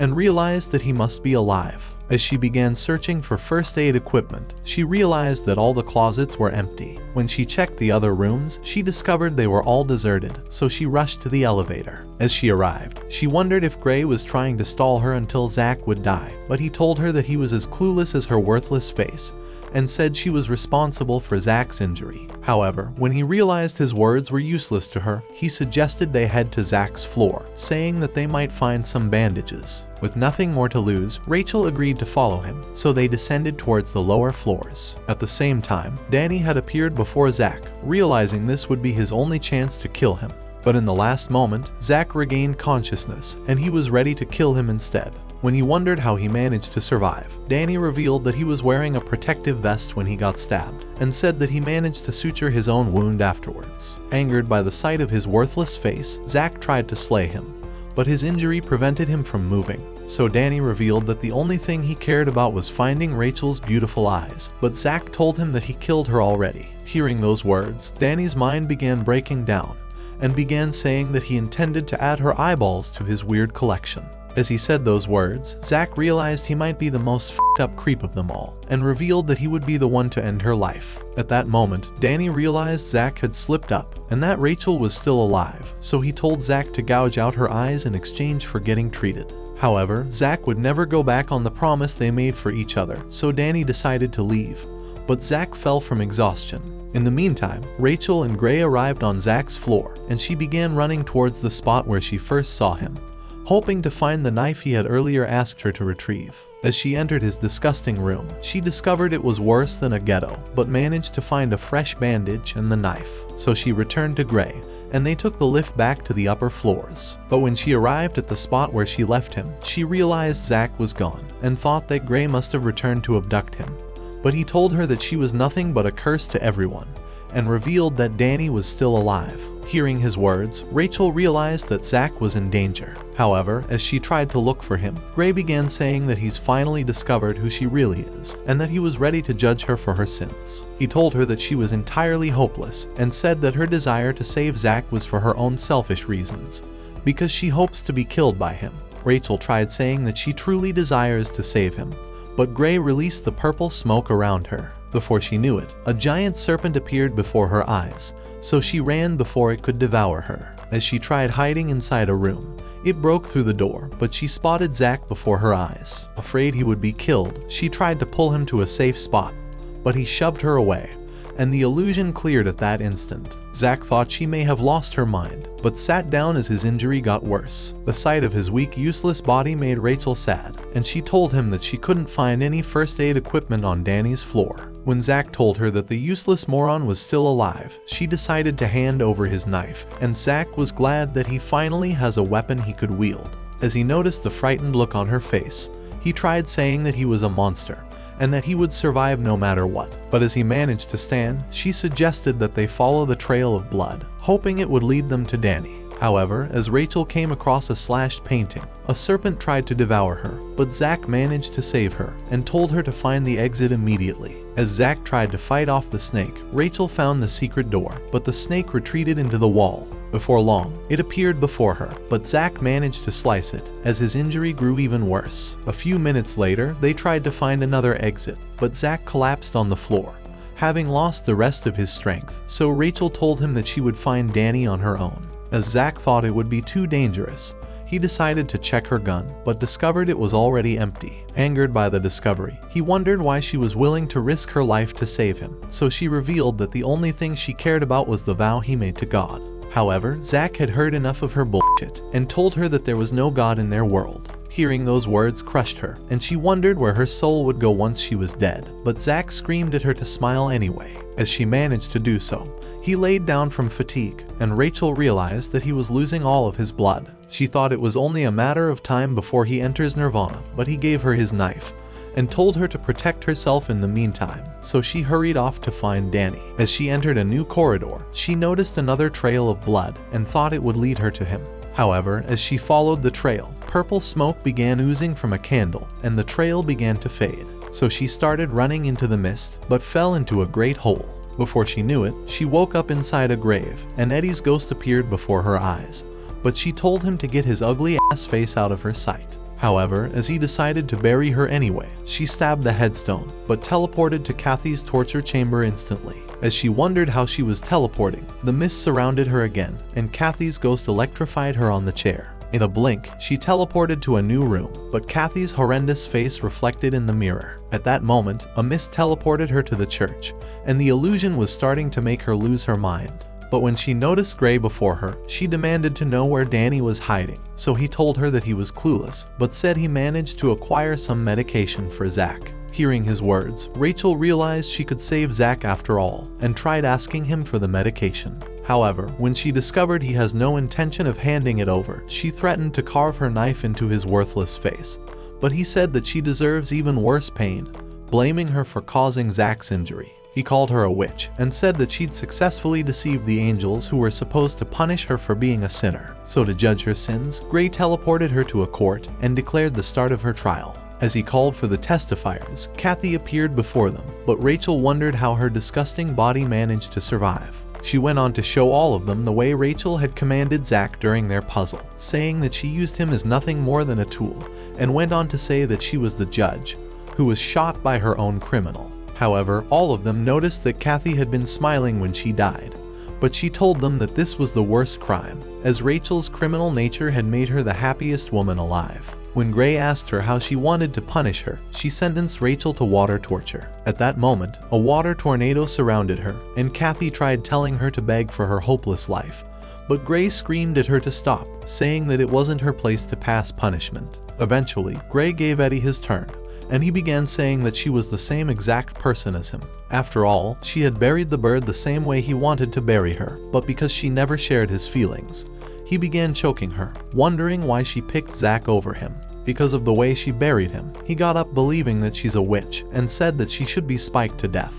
and realized that he must be alive. As she began searching for first aid equipment, she realized that all the closets were empty. When she checked the other rooms, she discovered they were all deserted, so she rushed to the elevator. As she arrived, she wondered if Gray was trying to stall her until Zach would die, but he told her that he was as clueless as her worthless face, and said she was responsible for Zach's injury. However, when he realized his words were useless to her, he suggested they head to Zach's floor, saying that they might find some bandages. With nothing more to lose, Rachel agreed to follow him, so they descended towards the lower floors. At the same time, Danny had appeared before Zach, realizing this would be his only chance to kill him. But in the last moment, Zach regained consciousness, and he was ready to kill him instead. When he wondered how he managed to survive, Danny revealed that he was wearing a protective vest when he got stabbed, and said that he managed to suture his own wound afterwards. Angered by the sight of his worthless face, Zach tried to slay him, but his injury prevented him from moving. So Danny revealed that the only thing he cared about was finding Rachel's beautiful eyes, but Zach told him that he killed her already. Hearing those words, Danny's mind began breaking down, and began saying that he intended to add her eyeballs to his weird collection. As he said those words, Zach realized he might be the most f***ed up creep of them all, and revealed that he would be the one to end her life. At that moment, Danny realized Zach had slipped up, and that Rachel was still alive, so he told Zach to gouge out her eyes in exchange for getting treated. However, Zach would never go back on the promise they made for each other, so Danny decided to leave, but Zach fell from exhaustion. In the meantime, Rachel and Gray arrived on Zach's floor, and she began running towards the spot where she first saw him, hoping to find the knife he had earlier asked her to retrieve. As she entered his disgusting room, she discovered it was worse than a ghetto, but managed to find a fresh bandage and the knife. So she returned to Gray, and they took the lift back to the upper floors. But when she arrived at the spot where she left him, she realized Zach was gone, and thought that Gray must have returned to abduct him. But he told her that she was nothing but a curse to everyone, and revealed that Danny was still alive. Hearing his words, Rachel realized that Zach was in danger. However, as she tried to look for him, Gray began saying that he's finally discovered who she really is, and that he was ready to judge her for her sins. He told her that she was entirely hopeless, and said that her desire to save Zach was for her own selfish reasons, because she hopes to be killed by him. Rachel tried saying that she truly desires to save him, but Gray released the purple smoke around her. Before she knew it, a giant serpent appeared before her eyes, so she ran before it could devour her. As she tried hiding inside a room, it broke through the door, but she spotted Zach before her eyes. Afraid he would be killed, she tried to pull him to a safe spot, but he shoved her away, and the illusion cleared at that instant. Zach thought she may have lost her mind, but sat down as his injury got worse. The sight of his weak, useless body made Rachel sad, and she told him that she couldn't find any first aid equipment on Danny's floor. When Zach told her that the useless moron was still alive, she decided to hand over his knife, and Zach was glad that he finally has a weapon he could wield. As he noticed the frightened look on her face, he tried saying that he was a monster, and that he would survive no matter what. But as he managed to stand, she suggested that they follow the trail of blood, hoping it would lead them to Danny. However, as Rachel came across a slashed painting, a serpent tried to devour her, but Zach managed to save her, and told her to find the exit immediately. As Zach tried to fight off the snake, Rachel found the secret door, but the snake retreated into the wall. Before long, it appeared before her, but Zach managed to slice it, as his injury grew even worse. A few minutes later, they tried to find another exit, but Zach collapsed on the floor, having lost the rest of his strength, so Rachel told him that she would find Danny on her own. As Zach thought it would be too dangerous, he decided to check her gun, but discovered it was already empty. Angered by the discovery, he wondered why she was willing to risk her life to save him, so she revealed that the only thing she cared about was the vow he made to God. However, Zach had heard enough of her bullshit, and told her that there was no God in their world. Hearing those words crushed her, and she wondered where her soul would go once she was dead, but Zach screamed at her to smile anyway. As she managed to do so, he laid down from fatigue, and Rachel realized that he was losing all of his blood. She thought it was only a matter of time before he enters nirvana, but he gave her his knife, and told her to protect herself in the meantime, so she hurried off to find Danny. As she entered a new corridor, she noticed another trail of blood, and thought it would lead her to him. However, as she followed the trail, purple smoke began oozing from a candle, and the trail began to fade. So she started running into the mist, but fell into a great hole. Before she knew it, she woke up inside a grave, and Eddie's ghost appeared before her eyes, but she told him to get his ugly ass face out of her sight. However, as he decided to bury her anyway, she stabbed the headstone, but teleported to Kathy's torture chamber instantly. As she wondered how she was teleporting, the mist surrounded her again, and Kathy's ghost electrified her on the chair. In a blink, she teleported to a new room, but Kathy's horrendous face reflected in the mirror. At that moment, a mist teleported her to the church, and the illusion was starting to make her lose her mind. But when she noticed Gray before her, she demanded to know where Danny was hiding, so he told her that he was clueless, but said he managed to acquire some medication for Zach. Hearing his words, Rachel realized she could save Zach after all, and tried asking him for the medication. However, when she discovered he has no intention of handing it over, she threatened to carve her knife into his worthless face. But he said that she deserves even worse pain, blaming her for causing Zach's injury. He called her a witch and said that she'd successfully deceived the angels who were supposed to punish her for being a sinner. So to judge her sins, Gray teleported her to a court and declared the start of her trial. As he called for the testifiers, Kathy appeared before them, but Rachel wondered how her disgusting body managed to survive. She went on to show all of them the way Rachel had commanded Zach during their puzzle, saying that she used him as nothing more than a tool, and went on to say that she was the judge, who was shot by her own criminal. However, all of them noticed that Kathy had been smiling when she died, but she told them that this was the worst crime, as Rachel's criminal nature had made her the happiest woman alive. When Gray asked her how she wanted to punish her, she sentenced Rachel to water torture. At that moment, a water tornado surrounded her, and Kathy tried telling her to beg for her hopeless life. But Gray screamed at her to stop, saying that it wasn't her place to pass punishment. Eventually, Gray gave Eddie his turn, and he began saying that she was the same exact person as him. After all, she had buried the bird the same way he wanted to bury her, but because she never shared his feelings, he began choking her, wondering why she picked Zach over him. Because of the way she buried him, he got up believing that she's a witch and said that she should be spiked to death.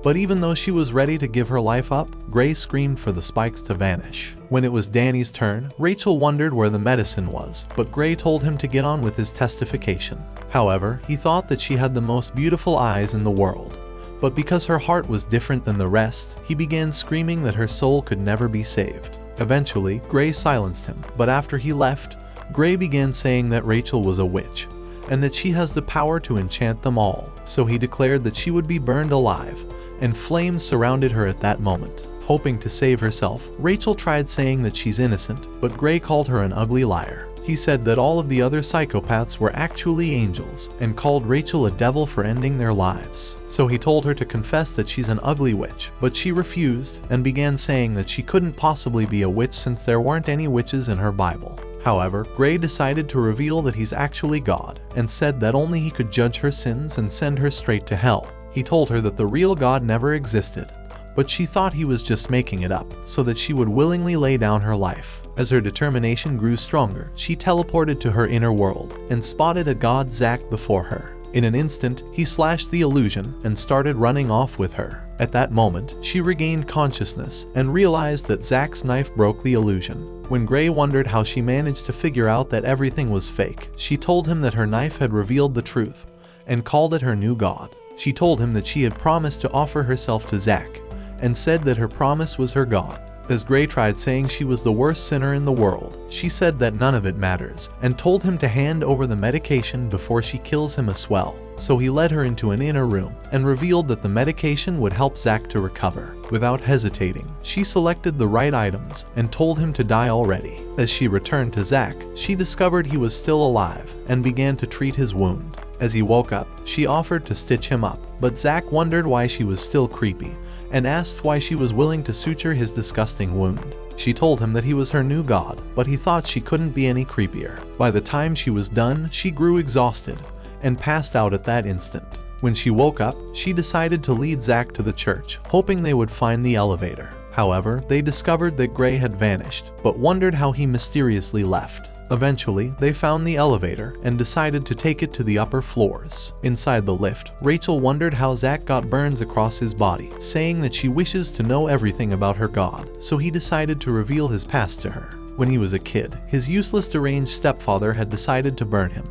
But even though she was ready to give her life up, Gray screamed for the spikes to vanish. When it was Danny's turn, Rachel wondered where the medicine was, but Gray told him to get on with his testification. However, he thought that she had the most beautiful eyes in the world. But because her heart was different than the rest, he began screaming that her soul could never be saved. Eventually, Gray silenced him, but after he left, Gray began saying that Rachel was a witch, and that she has the power to enchant them all. So he declared that she would be burned alive, and flames surrounded her at that moment. Hoping to save herself, Rachel tried saying that she's innocent, but Gray called her an ugly liar. He said that all of the other psychopaths were actually angels, and called Rachel a devil for ending their lives. So he told her to confess that she's an ugly witch, but she refused, and began saying that she couldn't possibly be a witch since there weren't any witches in her Bible. However, Gray decided to reveal that he's actually God, and said that only he could judge her sins and send her straight to hell. He told her that the real God never existed, but she thought he was just making it up, so that she would willingly lay down her life. As her determination grew stronger, she teleported to her inner world, and spotted a god Zach before her. In an instant, he slashed the illusion and started running off with her. At that moment, she regained consciousness and realized that Zach's knife broke the illusion. When Gray wondered how she managed to figure out that everything was fake, she told him that her knife had revealed the truth, and called it her new god. She told him that she had promised to offer herself to Zach, and said that her promise was her god. As Gray tried saying she was the worst sinner in the world, she said that none of it matters, and told him to hand over the medication before she kills him as well. So he led her into an inner room, and revealed that the medication would help Zach to recover. Without hesitating, she selected the right items, and told him to die already. As she returned to Zach, she discovered he was still alive, and began to treat his wound. As he woke up, she offered to stitch him up, but Zach wondered why she was still creepy, and asked why she was willing to suture his disgusting wound. She told him that he was her new god, but he thought she couldn't be any creepier. By the time she was done, she grew exhausted, and passed out at that instant. When she woke up, she decided to lead Zach to the church, hoping they would find the elevator. However, they discovered that Gray had vanished, but wondered how he mysteriously left. Eventually, they found the elevator and decided to take it to the upper floors. Inside the lift, Rachel wondered how Zach got burns across his body, saying that she wishes to know everything about her god, so he decided to reveal his past to her. When he was a kid, his useless deranged stepfather had decided to burn him,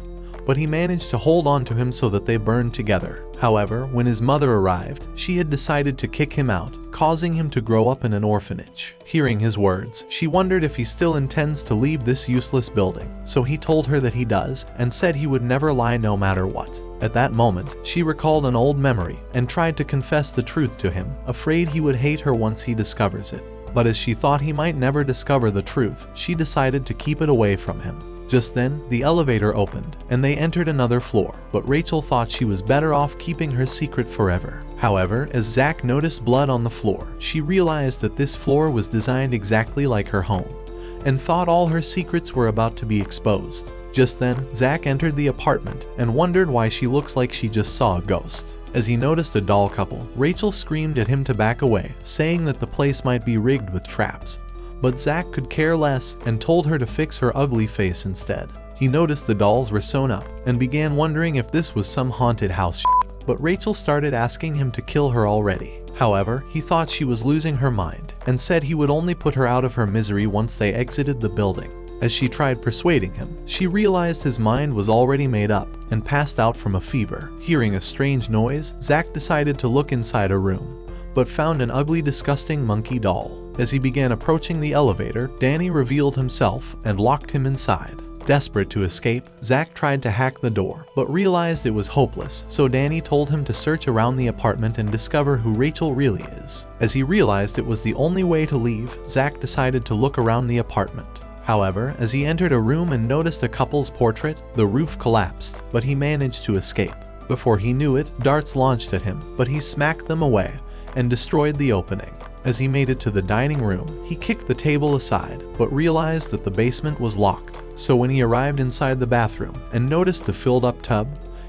but he managed to hold on to him so that they burned together. However, when his mother arrived, she had decided to kick him out, causing him to grow up in an orphanage. Hearing his words, she wondered if he still intends to leave this useless building, so he told her that he does, and said he would never lie no matter what. At that moment, she recalled an old memory, and tried to confess the truth to him, afraid he would hate her once he discovers it. But as she thought he might never discover the truth, she decided to keep it away from him. Just then, the elevator opened, and they entered another floor, but Rachel thought she was better off keeping her secret forever. However, as Zach noticed blood on the floor, she realized that this floor was designed exactly like her home, and thought all her secrets were about to be exposed. Just then, Zach entered the apartment and wondered why she looks like she just saw a ghost. As he noticed a doll couple, Rachel screamed at him to back away, saying that the place might be rigged with traps. But Zach could care less and told her to fix her ugly face instead. He noticed the dolls were sewn up and began wondering if this was some haunted house shit. But Rachel started asking him to kill her already. However, he thought she was losing her mind and said he would only put her out of her misery once they exited the building. As she tried persuading him, she realized his mind was already made up and passed out from a fever. Hearing a strange noise, Zach decided to look inside a room, but found an ugly, disgusting monkey doll. As he began approaching the elevator, Danny revealed himself and locked him inside. Desperate to escape, Zach tried to hack the door, but realized it was hopeless, so Danny told him to search around the apartment and discover who Rachel really is. As he realized it was the only way to leave, Zach decided to look around the apartment. However, as he entered a room and noticed a couple's portrait, the roof collapsed, but he managed to escape. Before he knew it, darts launched at him, but he smacked them away and destroyed the opening. As he made it to the dining room, he kicked the table aside, but realized that the basement was locked. So when he arrived inside the bathroom and noticed the filled-up tub,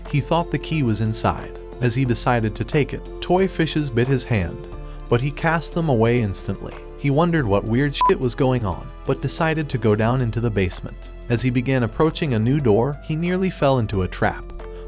he thought the key was inside. As he decided to take it, toy fishes bit his hand, but he cast them away instantly. He wondered what weird shit was going on, but decided to go down into the basement. As he began approaching a new door, he nearly fell into a trap,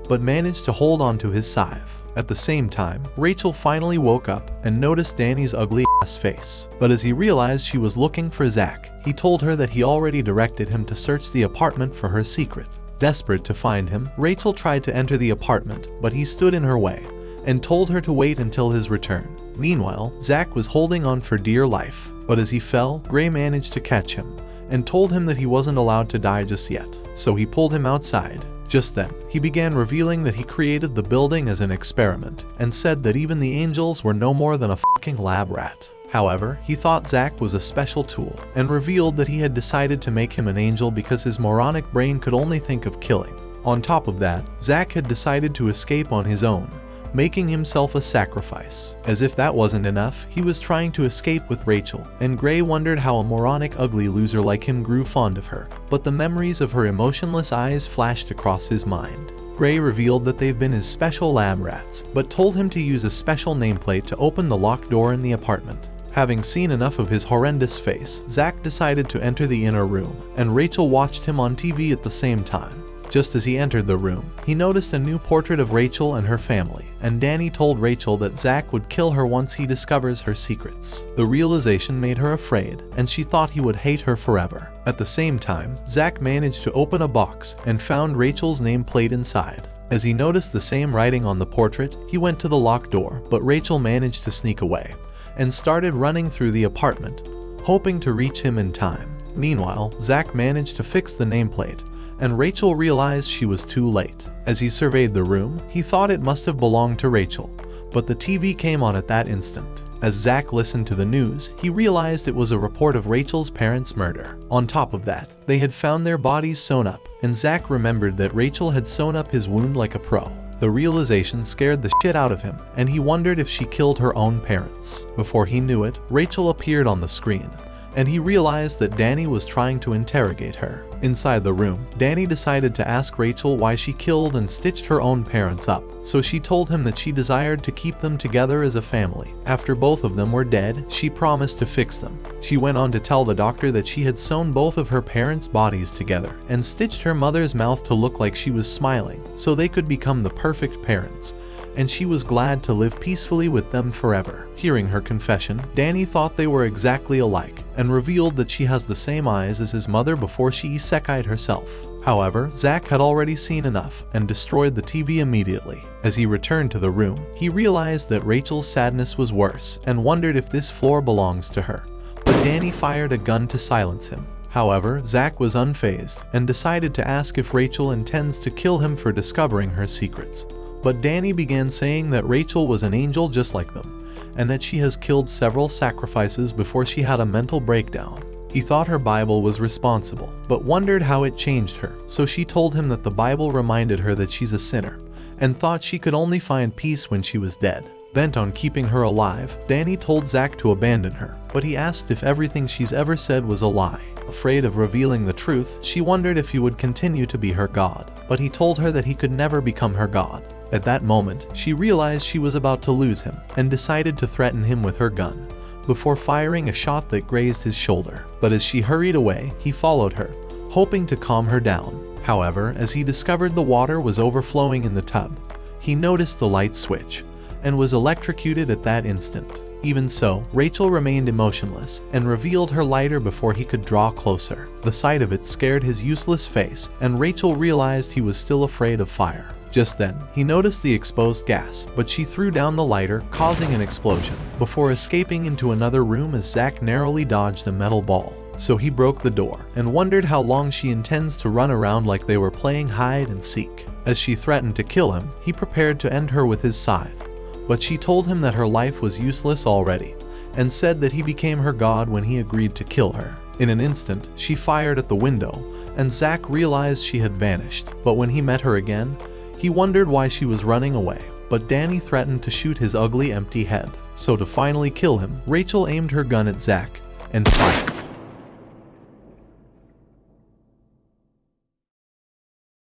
but managed to hold onto his scythe. At the same time, Rachel finally woke up and noticed Danny's ugly ass face. But as he realized she was looking for Zach, he told her that he already directed him to search the apartment for her secret. Desperate to find him, Rachel tried to enter the apartment, but he stood in her way and told her to wait until his return. Meanwhile, Zach was holding on for dear life, but as he fell, Gray managed to catch him and told him that he wasn't allowed to die just yet, so he pulled him outside. Just then, he began revealing that he created the building as an experiment and said that even the angels were no more than a fucking lab rat. However, he thought Zach was a special tool and revealed that he had decided to make him an angel because his moronic brain could only think of killing. On top of that, Zach had decided to escape on his own, making himself a sacrifice. As if that wasn't enough, he was trying to escape with Rachel, and Gray wondered how a moronic ugly loser like him grew fond of her. But the memories of her emotionless eyes flashed across his mind. Gray revealed that they've been his special lab rats, but told him to use a special nameplate to open the locked door in the apartment. Having seen enough of his horrendous face, Zach decided to enter the inner room, and Rachel watched him on TV at the same time. Just as he entered the room, he noticed a new portrait of Rachel and her family, and Danny told Rachel that Zach would kill her once he discovers her secrets. The realization made her afraid, and she thought he would hate her forever. At the same time, Zach managed to open a box and found Rachel's nameplate inside. As he noticed the same writing on the portrait, he went to the locked door, but Rachel managed to sneak away and started running through the apartment, hoping to reach him in time. Meanwhile, Zach managed to fix the nameplate, and Rachel realized she was too late. As he surveyed the room, he thought it must have belonged to Rachel, but the TV came on at that instant. As Zach listened to the news, he realized it was a report of Rachel's parents' murder. On top of that, they had found their bodies sewn up, and Zach remembered that Rachel had sewn up his wound like a pro. The realization scared the shit out of him, and he wondered if she killed her own parents. Before he knew it, Rachel appeared on the screen, and he realized that Danny was trying to interrogate her. Inside the room, Danny decided to ask Rachel why she killed and stitched her own parents up, so she told him that she desired to keep them together as a family. After both of them were dead, she promised to fix them. She went on to tell the doctor that she had sewn both of her parents' bodies together and stitched her mother's mouth to look like she was smiling, so they could become the perfect parents, and she was glad to live peacefully with them forever. Hearing her confession, Danny thought they were exactly alike, and revealed that she has the same eyes as his mother before she isekai'd herself. However, Zach had already seen enough and destroyed the TV immediately. As he returned to the room, he realized that Rachel's sadness was worse and wondered if this floor belongs to her. But Danny fired a gun to silence him. However, Zach was unfazed and decided to ask if Rachel intends to kill him for discovering her secrets. But Danny began saying that Rachel was an angel just like them, and that she has killed several sacrifices before she had a mental breakdown. He thought her Bible was responsible, but wondered how it changed her, so she told him that the Bible reminded her that she's a sinner, and thought she could only find peace when she was dead. Bent on keeping her alive, Danny told Zach to abandon her, but he asked if everything she's ever said was a lie. Afraid of revealing the truth, she wondered if he would continue to be her god, but he told her that he could never become her god. At that moment, she realized she was about to lose him, and decided to threaten him with her gun, before firing a shot that grazed his shoulder. But as she hurried away, he followed her, hoping to calm her down. However, as he discovered the water was overflowing in the tub, he noticed the light switch, and was electrocuted at that instant. Even so, Rachel remained emotionless, and revealed her lighter before he could draw closer. The sight of it scared his useless face, and Rachel realized he was still afraid of fire. Just then, he noticed the exposed gas, but she threw down the lighter, causing an explosion, before escaping into another room as Zach narrowly dodged a metal ball. So he broke the door, and wondered how long she intends to run around like they were playing hide and seek. As she threatened to kill him, he prepared to end her with his scythe, but she told him that her life was useless already, and said that he became her god when he agreed to kill her. In an instant, she fired at the window, and Zach realized she had vanished, but when he met her again, he wondered why she was running away. But Danny threatened to shoot his ugly empty head. So to finally kill him, Rachel aimed her gun at Zach, and fired.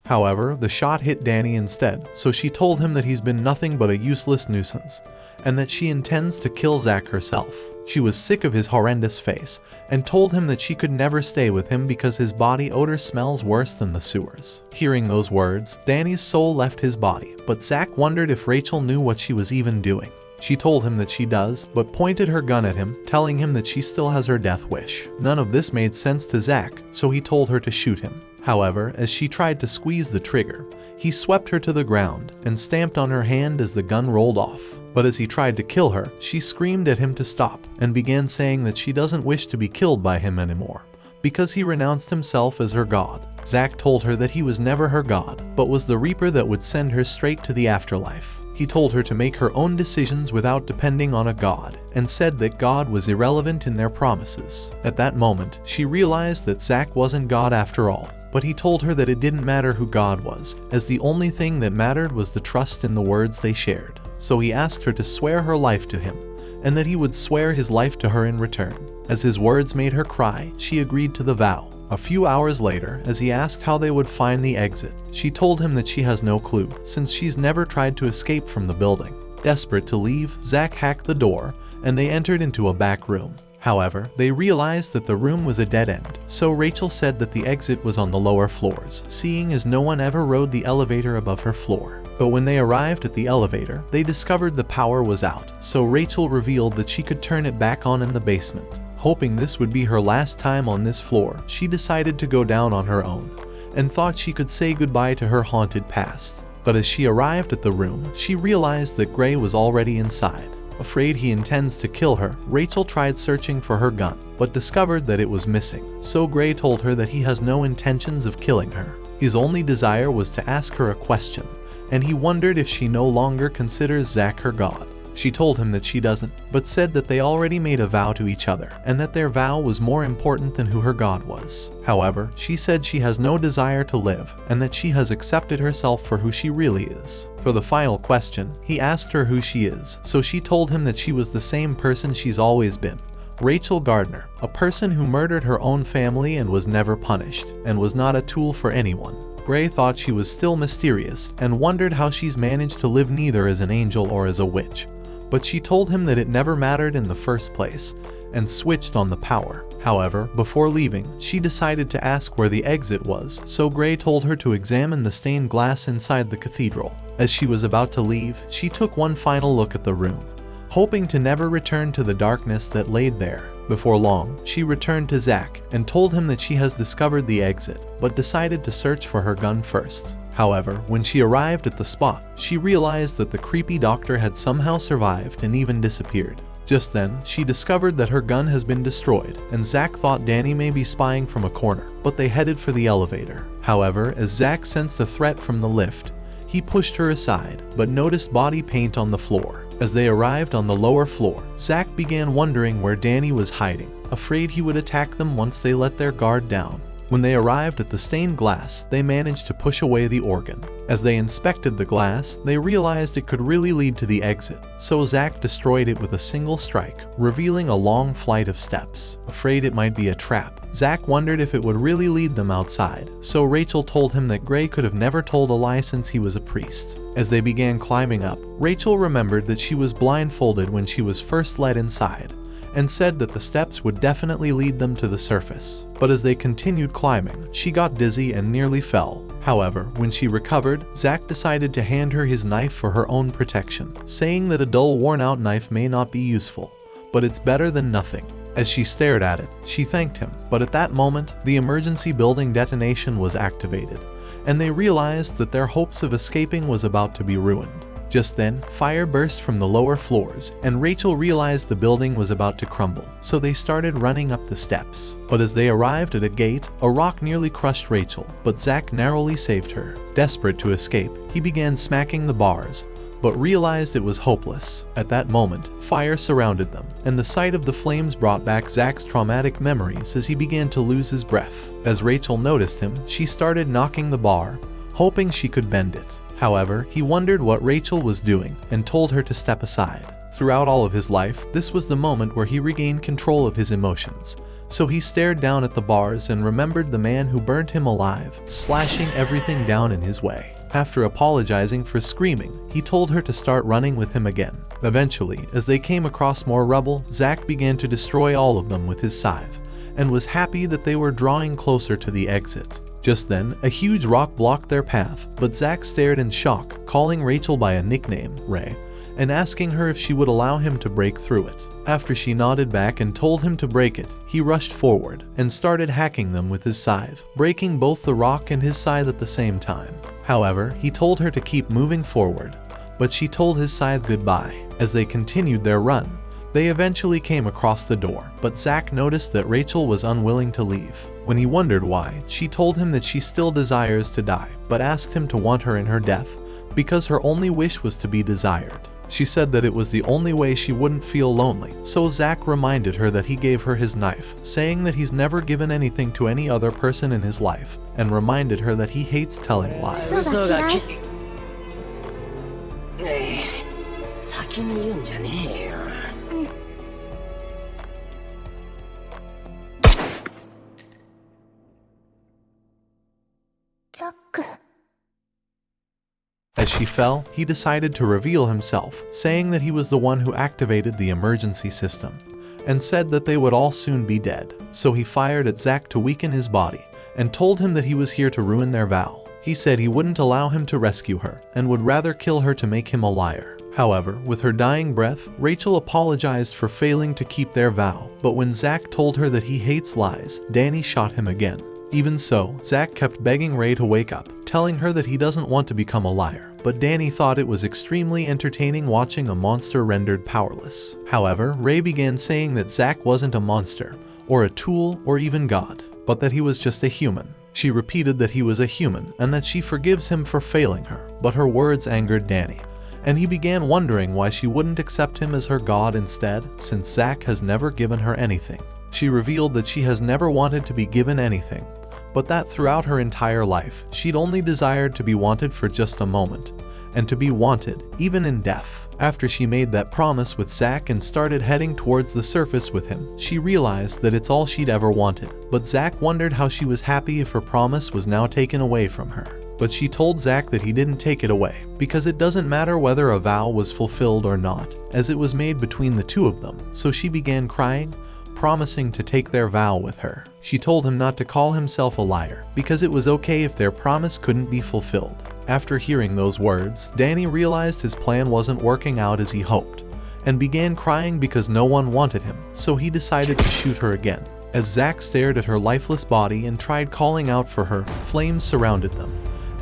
However, the shot hit Danny instead, so she told him that he's been nothing but a useless nuisance, and that she intends to kill Zach herself. She was sick of his horrendous face, and told him that she could never stay with him because his body odor smells worse than the sewers. Hearing those words, Danny's soul left his body, but Zach wondered if Rachel knew what she was even doing. She told him that she does, but pointed her gun at him, telling him that she still has her death wish. None of this made sense to Zach, so he told her to shoot him. However, as she tried to squeeze the trigger, he swept her to the ground and stamped on her hand as the gun rolled off. But as he tried to kill her, she screamed at him to stop and began saying that she doesn't wish to be killed by him anymore, because he renounced himself as her god. Zach told her that he was never her god, but was the reaper that would send her straight to the afterlife. He told her to make her own decisions without depending on a god, and said that God was irrelevant in their promises. At that moment, she realized that Zach wasn't God after all, but he told her that it didn't matter who God was, as the only thing that mattered was the trust in the words they shared. So he asked her to swear her life to him, and that he would swear his life to her in return. As his words made her cry, she agreed to the vow. A few hours later, as he asked how they would find the exit, she told him that she has no clue, since she's never tried to escape from the building. Desperate to leave, Zach hacked the door, and they entered into a back room. However, they realized that the room was a dead end, so Rachel said that the exit was on the lower floors, seeing as no one ever rode the elevator above her floor. But when they arrived at the elevator, they discovered the power was out, so Rachel revealed that she could turn it back on in the basement. Hoping this would be her last time on this floor, she decided to go down on her own, and thought she could say goodbye to her haunted past. But as she arrived at the room, she realized that Gray was already inside. Afraid he intends to kill her, Rachel tried searching for her gun, but discovered that it was missing. So Gray told her that he has no intentions of killing her. His only desire was to ask her a question, and he wondered if she no longer considers Zach her god. She told him that she doesn't, but said that they already made a vow to each other, and that their vow was more important than who her god was. However, she said she has no desire to live, and that she has accepted herself for who she really is. For the final question, he asked her who she is, so she told him that she was the same person she's always been. Rachel Gardner, a person who murdered her own family and was never punished, and was not a tool for anyone. Gray thought she was still mysterious, and wondered how she's managed to live neither as an angel or as a witch. But she told him that it never mattered in the first place, and switched on the power. However, before leaving, she decided to ask where the exit was, so Gray told her to examine the stained glass inside the cathedral. As she was about to leave, she took one final look at the room, hoping to never return to the darkness that laid there. Before long, she returned to Zach, and told him that she has discovered the exit, but decided to search for her gun first. However, when she arrived at the spot, she realized that the creepy doctor had somehow survived and even disappeared. Just then, she discovered that her gun has been destroyed, and Zach thought Danny may be spying from a corner, but they headed for the elevator. However, as Zach sensed a threat from the lift, he pushed her aside, but noticed body paint on the floor. As they arrived on the lower floor, Zach began wondering where Danny was hiding, afraid he would attack them once they let their guard down. When they arrived at the stained glass, they managed to push away the organ. As they inspected the glass, they realized it could really lead to the exit, so Zack destroyed it with a single strike, revealing a long flight of steps. Afraid it might be a trap, Zack wondered if it would really lead them outside, so Rachel told him that Gray could have never told a lie since he was a priest. As they began climbing up, Rachel remembered that she was blindfolded when she was first led inside, and said that the steps would definitely lead them to the surface. But as they continued climbing, she got dizzy and nearly fell. However, when she recovered, Zack decided to hand her his knife for her own protection, saying that a dull, worn-out knife may not be useful, but it's better than nothing. As she stared at it, she thanked him, but at that moment, the emergency building detonation was activated, and they realized that their hopes of escaping was about to be ruined. Just then, fire burst from the lower floors, and Rachel realized the building was about to crumble, so they started running up the steps. But as they arrived at a gate, a rock nearly crushed Rachel, but Zack narrowly saved her. Desperate to escape, he began smacking the bars, but realized it was hopeless. At that moment, fire surrounded them, and the sight of the flames brought back Zack's traumatic memories as he began to lose his breath. As Rachel noticed him, she started knocking the bar, hoping she could bend it. However, he wondered what Rachel was doing and told her to step aside. Throughout all of his life, this was the moment where he regained control of his emotions, so he stared down at the bars and remembered the man who burned him alive, slashing everything down in his way. After apologizing for screaming, he told her to start running with him again. Eventually, as they came across more rubble, Zack began to destroy all of them with his scythe, and was happy that they were drawing closer to the exit. Just then, a huge rock blocked their path, but Zack stared in shock, calling Rachel by a nickname, Ray, and asking her if she would allow him to break through it. After she nodded back and told him to break it, he rushed forward and started hacking them with his scythe, breaking both the rock and his scythe at the same time. However, he told her to keep moving forward, but she told his scythe goodbye. As they continued their run, they eventually came across the door, but Zack noticed that Rachel was unwilling to leave. When he wondered why, she told him that she still desires to die, but asked him to want her in her death, because her only wish was to be desired. She said that it was the only way she wouldn't feel lonely, so Zack reminded her that he gave her his knife, saying that he's never given anything to any other person in his life, and reminded her that he hates telling lies. 嘘が嫌い。先に言うんじゃねえよ。ザック。As she fell, he decided to reveal himself, saying that he was the one who activated the emergency system, and said that they would all soon be dead. So he fired at Zack to weaken his body, and told him that he was here to ruin their vow. He said he wouldn't allow him to rescue her, and would rather kill her to make him a liar. However, with her dying breath, Rachel apologized for failing to keep their vow, but when Zack told her that he hates lies, Danny shot him again. Even so, Zack kept begging Ray to wake up, telling her that he doesn't want to become a liar, but Danny thought it was extremely entertaining watching a monster rendered powerless. However, Ray began saying that Zack wasn't a monster, or a tool, or even God, but that he was just a human. She repeated that he was a human, and that she forgives him for failing her, but her words angered Danny, and he began wondering why she wouldn't accept him as her God instead, since Zack has never given her anything. She revealed that she has never wanted to be given anything, but that throughout her entire life, she'd only desired to be wanted for just a moment, and to be wanted, even in death. After she made that promise with Zack and started heading towards the surface with him, she realized that it's all she'd ever wanted. But Zack wondered how she was happy if her promise was now taken away from her. But she told Zack that he didn't take it away, because it doesn't matter whether a vow was fulfilled or not, as it was made between the two of them. So she began crying, promising to take their vow with her. She told him not to call himself a liar, because it was okay if their promise couldn't be fulfilled. After hearing those words, Danny realized his plan wasn't working out as he hoped, and began crying because no one wanted him, so he decided to shoot her again. As Zack stared at her lifeless body and tried calling out for her, flames surrounded them,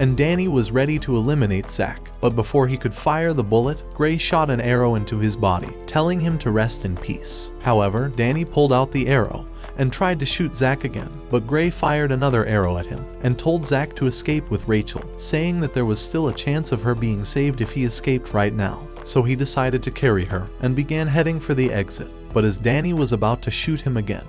and Danny was ready to eliminate Zack, but before he could fire the bullet, Gray shot an arrow into his body, telling him to rest in peace. However, Danny pulled out the arrow and tried to shoot Zack again, but Gray fired another arrow at him and told Zack to escape with Rachel, saying that there was still a chance of her being saved if he escaped right now. so he decided to carry her and began heading for the exit. But as Danny was about to shoot him again,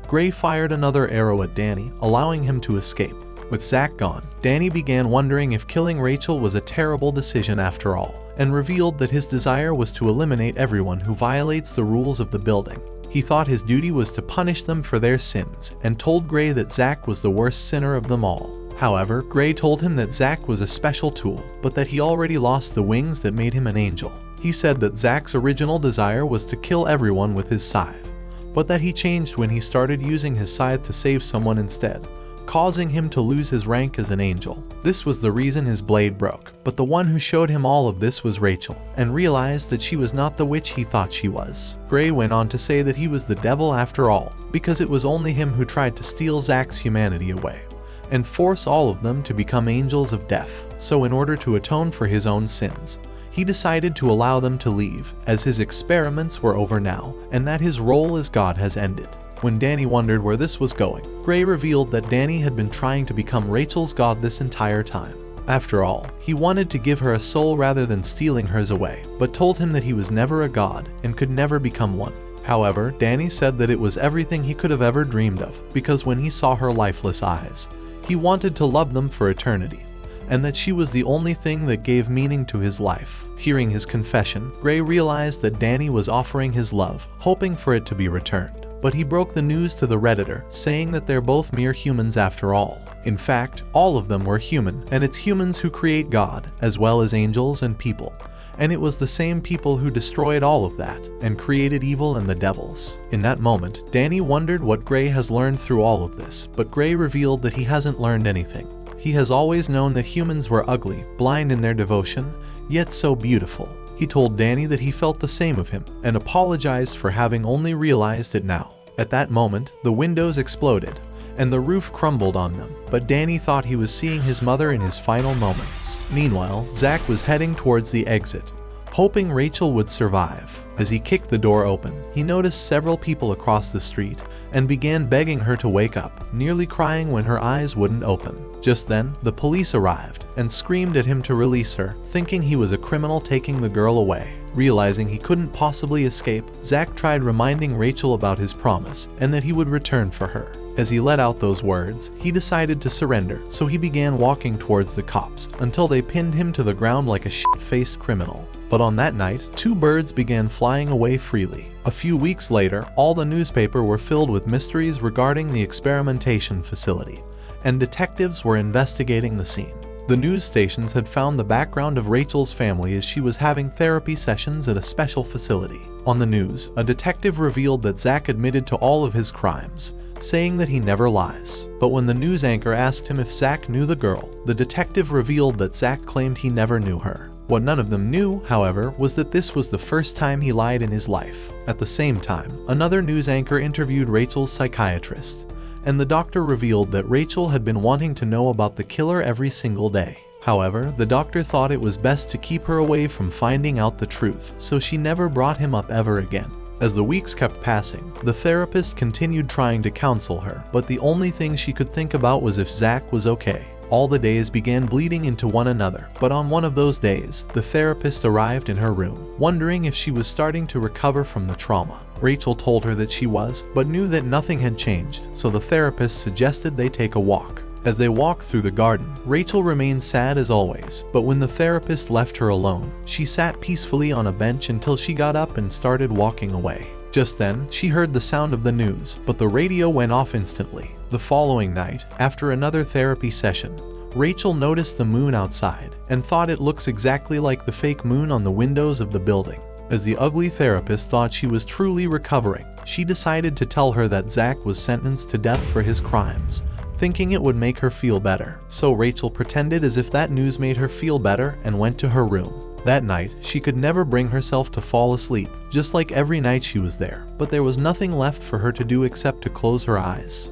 Gray fired another arrow at Danny, allowing him to escape. With Zach gone, Danny began wondering if killing Rachel was a terrible decision after all, and revealed that his desire was to eliminate everyone who violates the rules of the building. He thought his duty was to punish them for their sins, and told Gray that Zach was the worst sinner of them all. However, Gray told him that Zach was a special tool, but that he already lost the wings that made him an angel. He said that Zach's original desire was to kill everyone with his scythe, but that he changed when he started using his scythe to save someone instead, causing him to lose his rank as an angel. This was the reason his blade broke, but the one who showed him all of this was Rachel, and realized that she was not the witch he thought she was. Gray went on to say that he was the devil after all, because it was only him who tried to steal Zach's humanity away, and force all of them to become angels of death. So in order to atone for his own sins, he decided to allow them to leave, as his experiments were over now, and that his role as God has ended. When Danny wondered where this was going, Gray revealed that Danny had been trying to become Rachel's god this entire time. After all, he wanted to give her a soul rather than stealing hers away, but told him that he was never a god and could never become one. However, Danny said that it was everything he could have ever dreamed of, because when he saw her lifeless eyes, he wanted to love them for eternity, and that she was the only thing that gave meaning to his life. Hearing his confession, Gray realized that Danny was offering his love, hoping for it to be returned. But he broke the news to the Redditor, saying that they're both mere humans after all. In fact, all of them were human, and it's humans who create God, as well as angels and people. And it was the same people who destroyed all of that, and created evil and the devils. In that moment, Danny wondered what Gray has learned through all of this, but Gray revealed that he hasn't learned anything. He has always known that humans were ugly, blind in their devotion, yet so beautiful. He told Danny that he felt the same of him, and apologized for having only realized it now. At that moment, the windows exploded, and the roof crumbled on them, but Danny thought he was seeing his mother in his final moments. Meanwhile, Zach was heading towards the exit, hoping Rachel would survive. As he kicked the door open, he noticed several people across the street, and began begging her to wake up, nearly crying when her eyes wouldn't open. Just then, the police arrived, and screamed at him to release her, thinking he was a criminal taking the girl away. Realizing he couldn't possibly escape, Zach tried reminding Rachel about his promise, and that he would return for her. As he let out those words, he decided to surrender, so he began walking towards the cops, until they pinned him to the ground like a shit-faced criminal. But on that night, 2 birds began flying away freely. A few weeks later, all the newspaper were filled with mysteries regarding the experimentation facility, and detectives were investigating the scene. The news stations had found the background of Rachel's family as she was having therapy sessions at a special facility. On the news, a detective revealed that Zach admitted to all of his crimes, saying that he never lies. But when the news anchor asked him if Zach knew the girl, the detective revealed that Zach claimed he never knew her. What none of them knew, however, was that this was the first time he lied in his life. At the same time, another news anchor interviewed Rachel's psychiatrist, and the doctor revealed that Rachel had been wanting to know about the killer every single day. However, the doctor thought it was best to keep her away from finding out the truth, so she never brought him up ever again. As the weeks kept passing, the therapist continued trying to counsel her, but the only thing she could think about was if Zach was okay. All the days began bleeding into one another, but on one of those days, the therapist arrived in her room, wondering if she was starting to recover from the trauma. Rachel told her that she was, but knew that nothing had changed, so the therapist suggested they take a walk. As they walked through the garden, Rachel remained sad as always, but when the therapist left her alone, she sat peacefully on a bench until she got up and started walking away. Just then, she heard the sound of the news, but the radio went off instantly. The following night, after another therapy session, Rachel noticed the moon outside and thought it looks exactly like the fake moon on the windows of the building. As the ugly therapist thought she was truly recovering, she decided to tell her that Zach was sentenced to death for his crimes, thinking it would make her feel better. So Rachel pretended as if that news made her feel better and went to her room. That night, she could never bring herself to fall asleep, just like every night she was there, but there was nothing left for her to do except to close her eyes.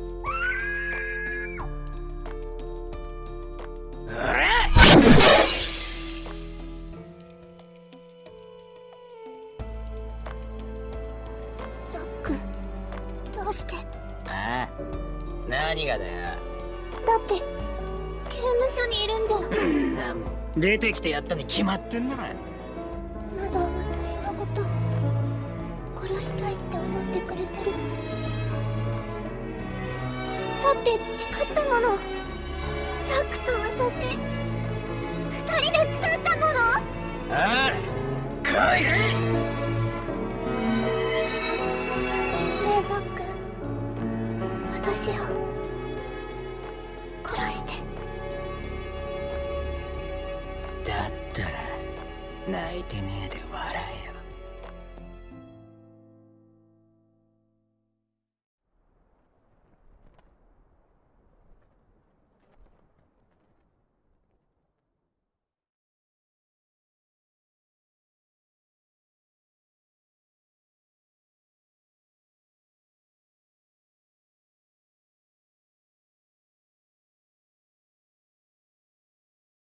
Zack, どうして？ああ、何がだよ。だって刑務所にいるんじゃ。出てきてやったに決まってんなら。まだこと殺したいって思ってくれてる。だって誓ったもの。ザックと私二人で誓ったもの。ああ、帰れ。ねえザック、私を殺して。だったら泣いてねえで笑えよ。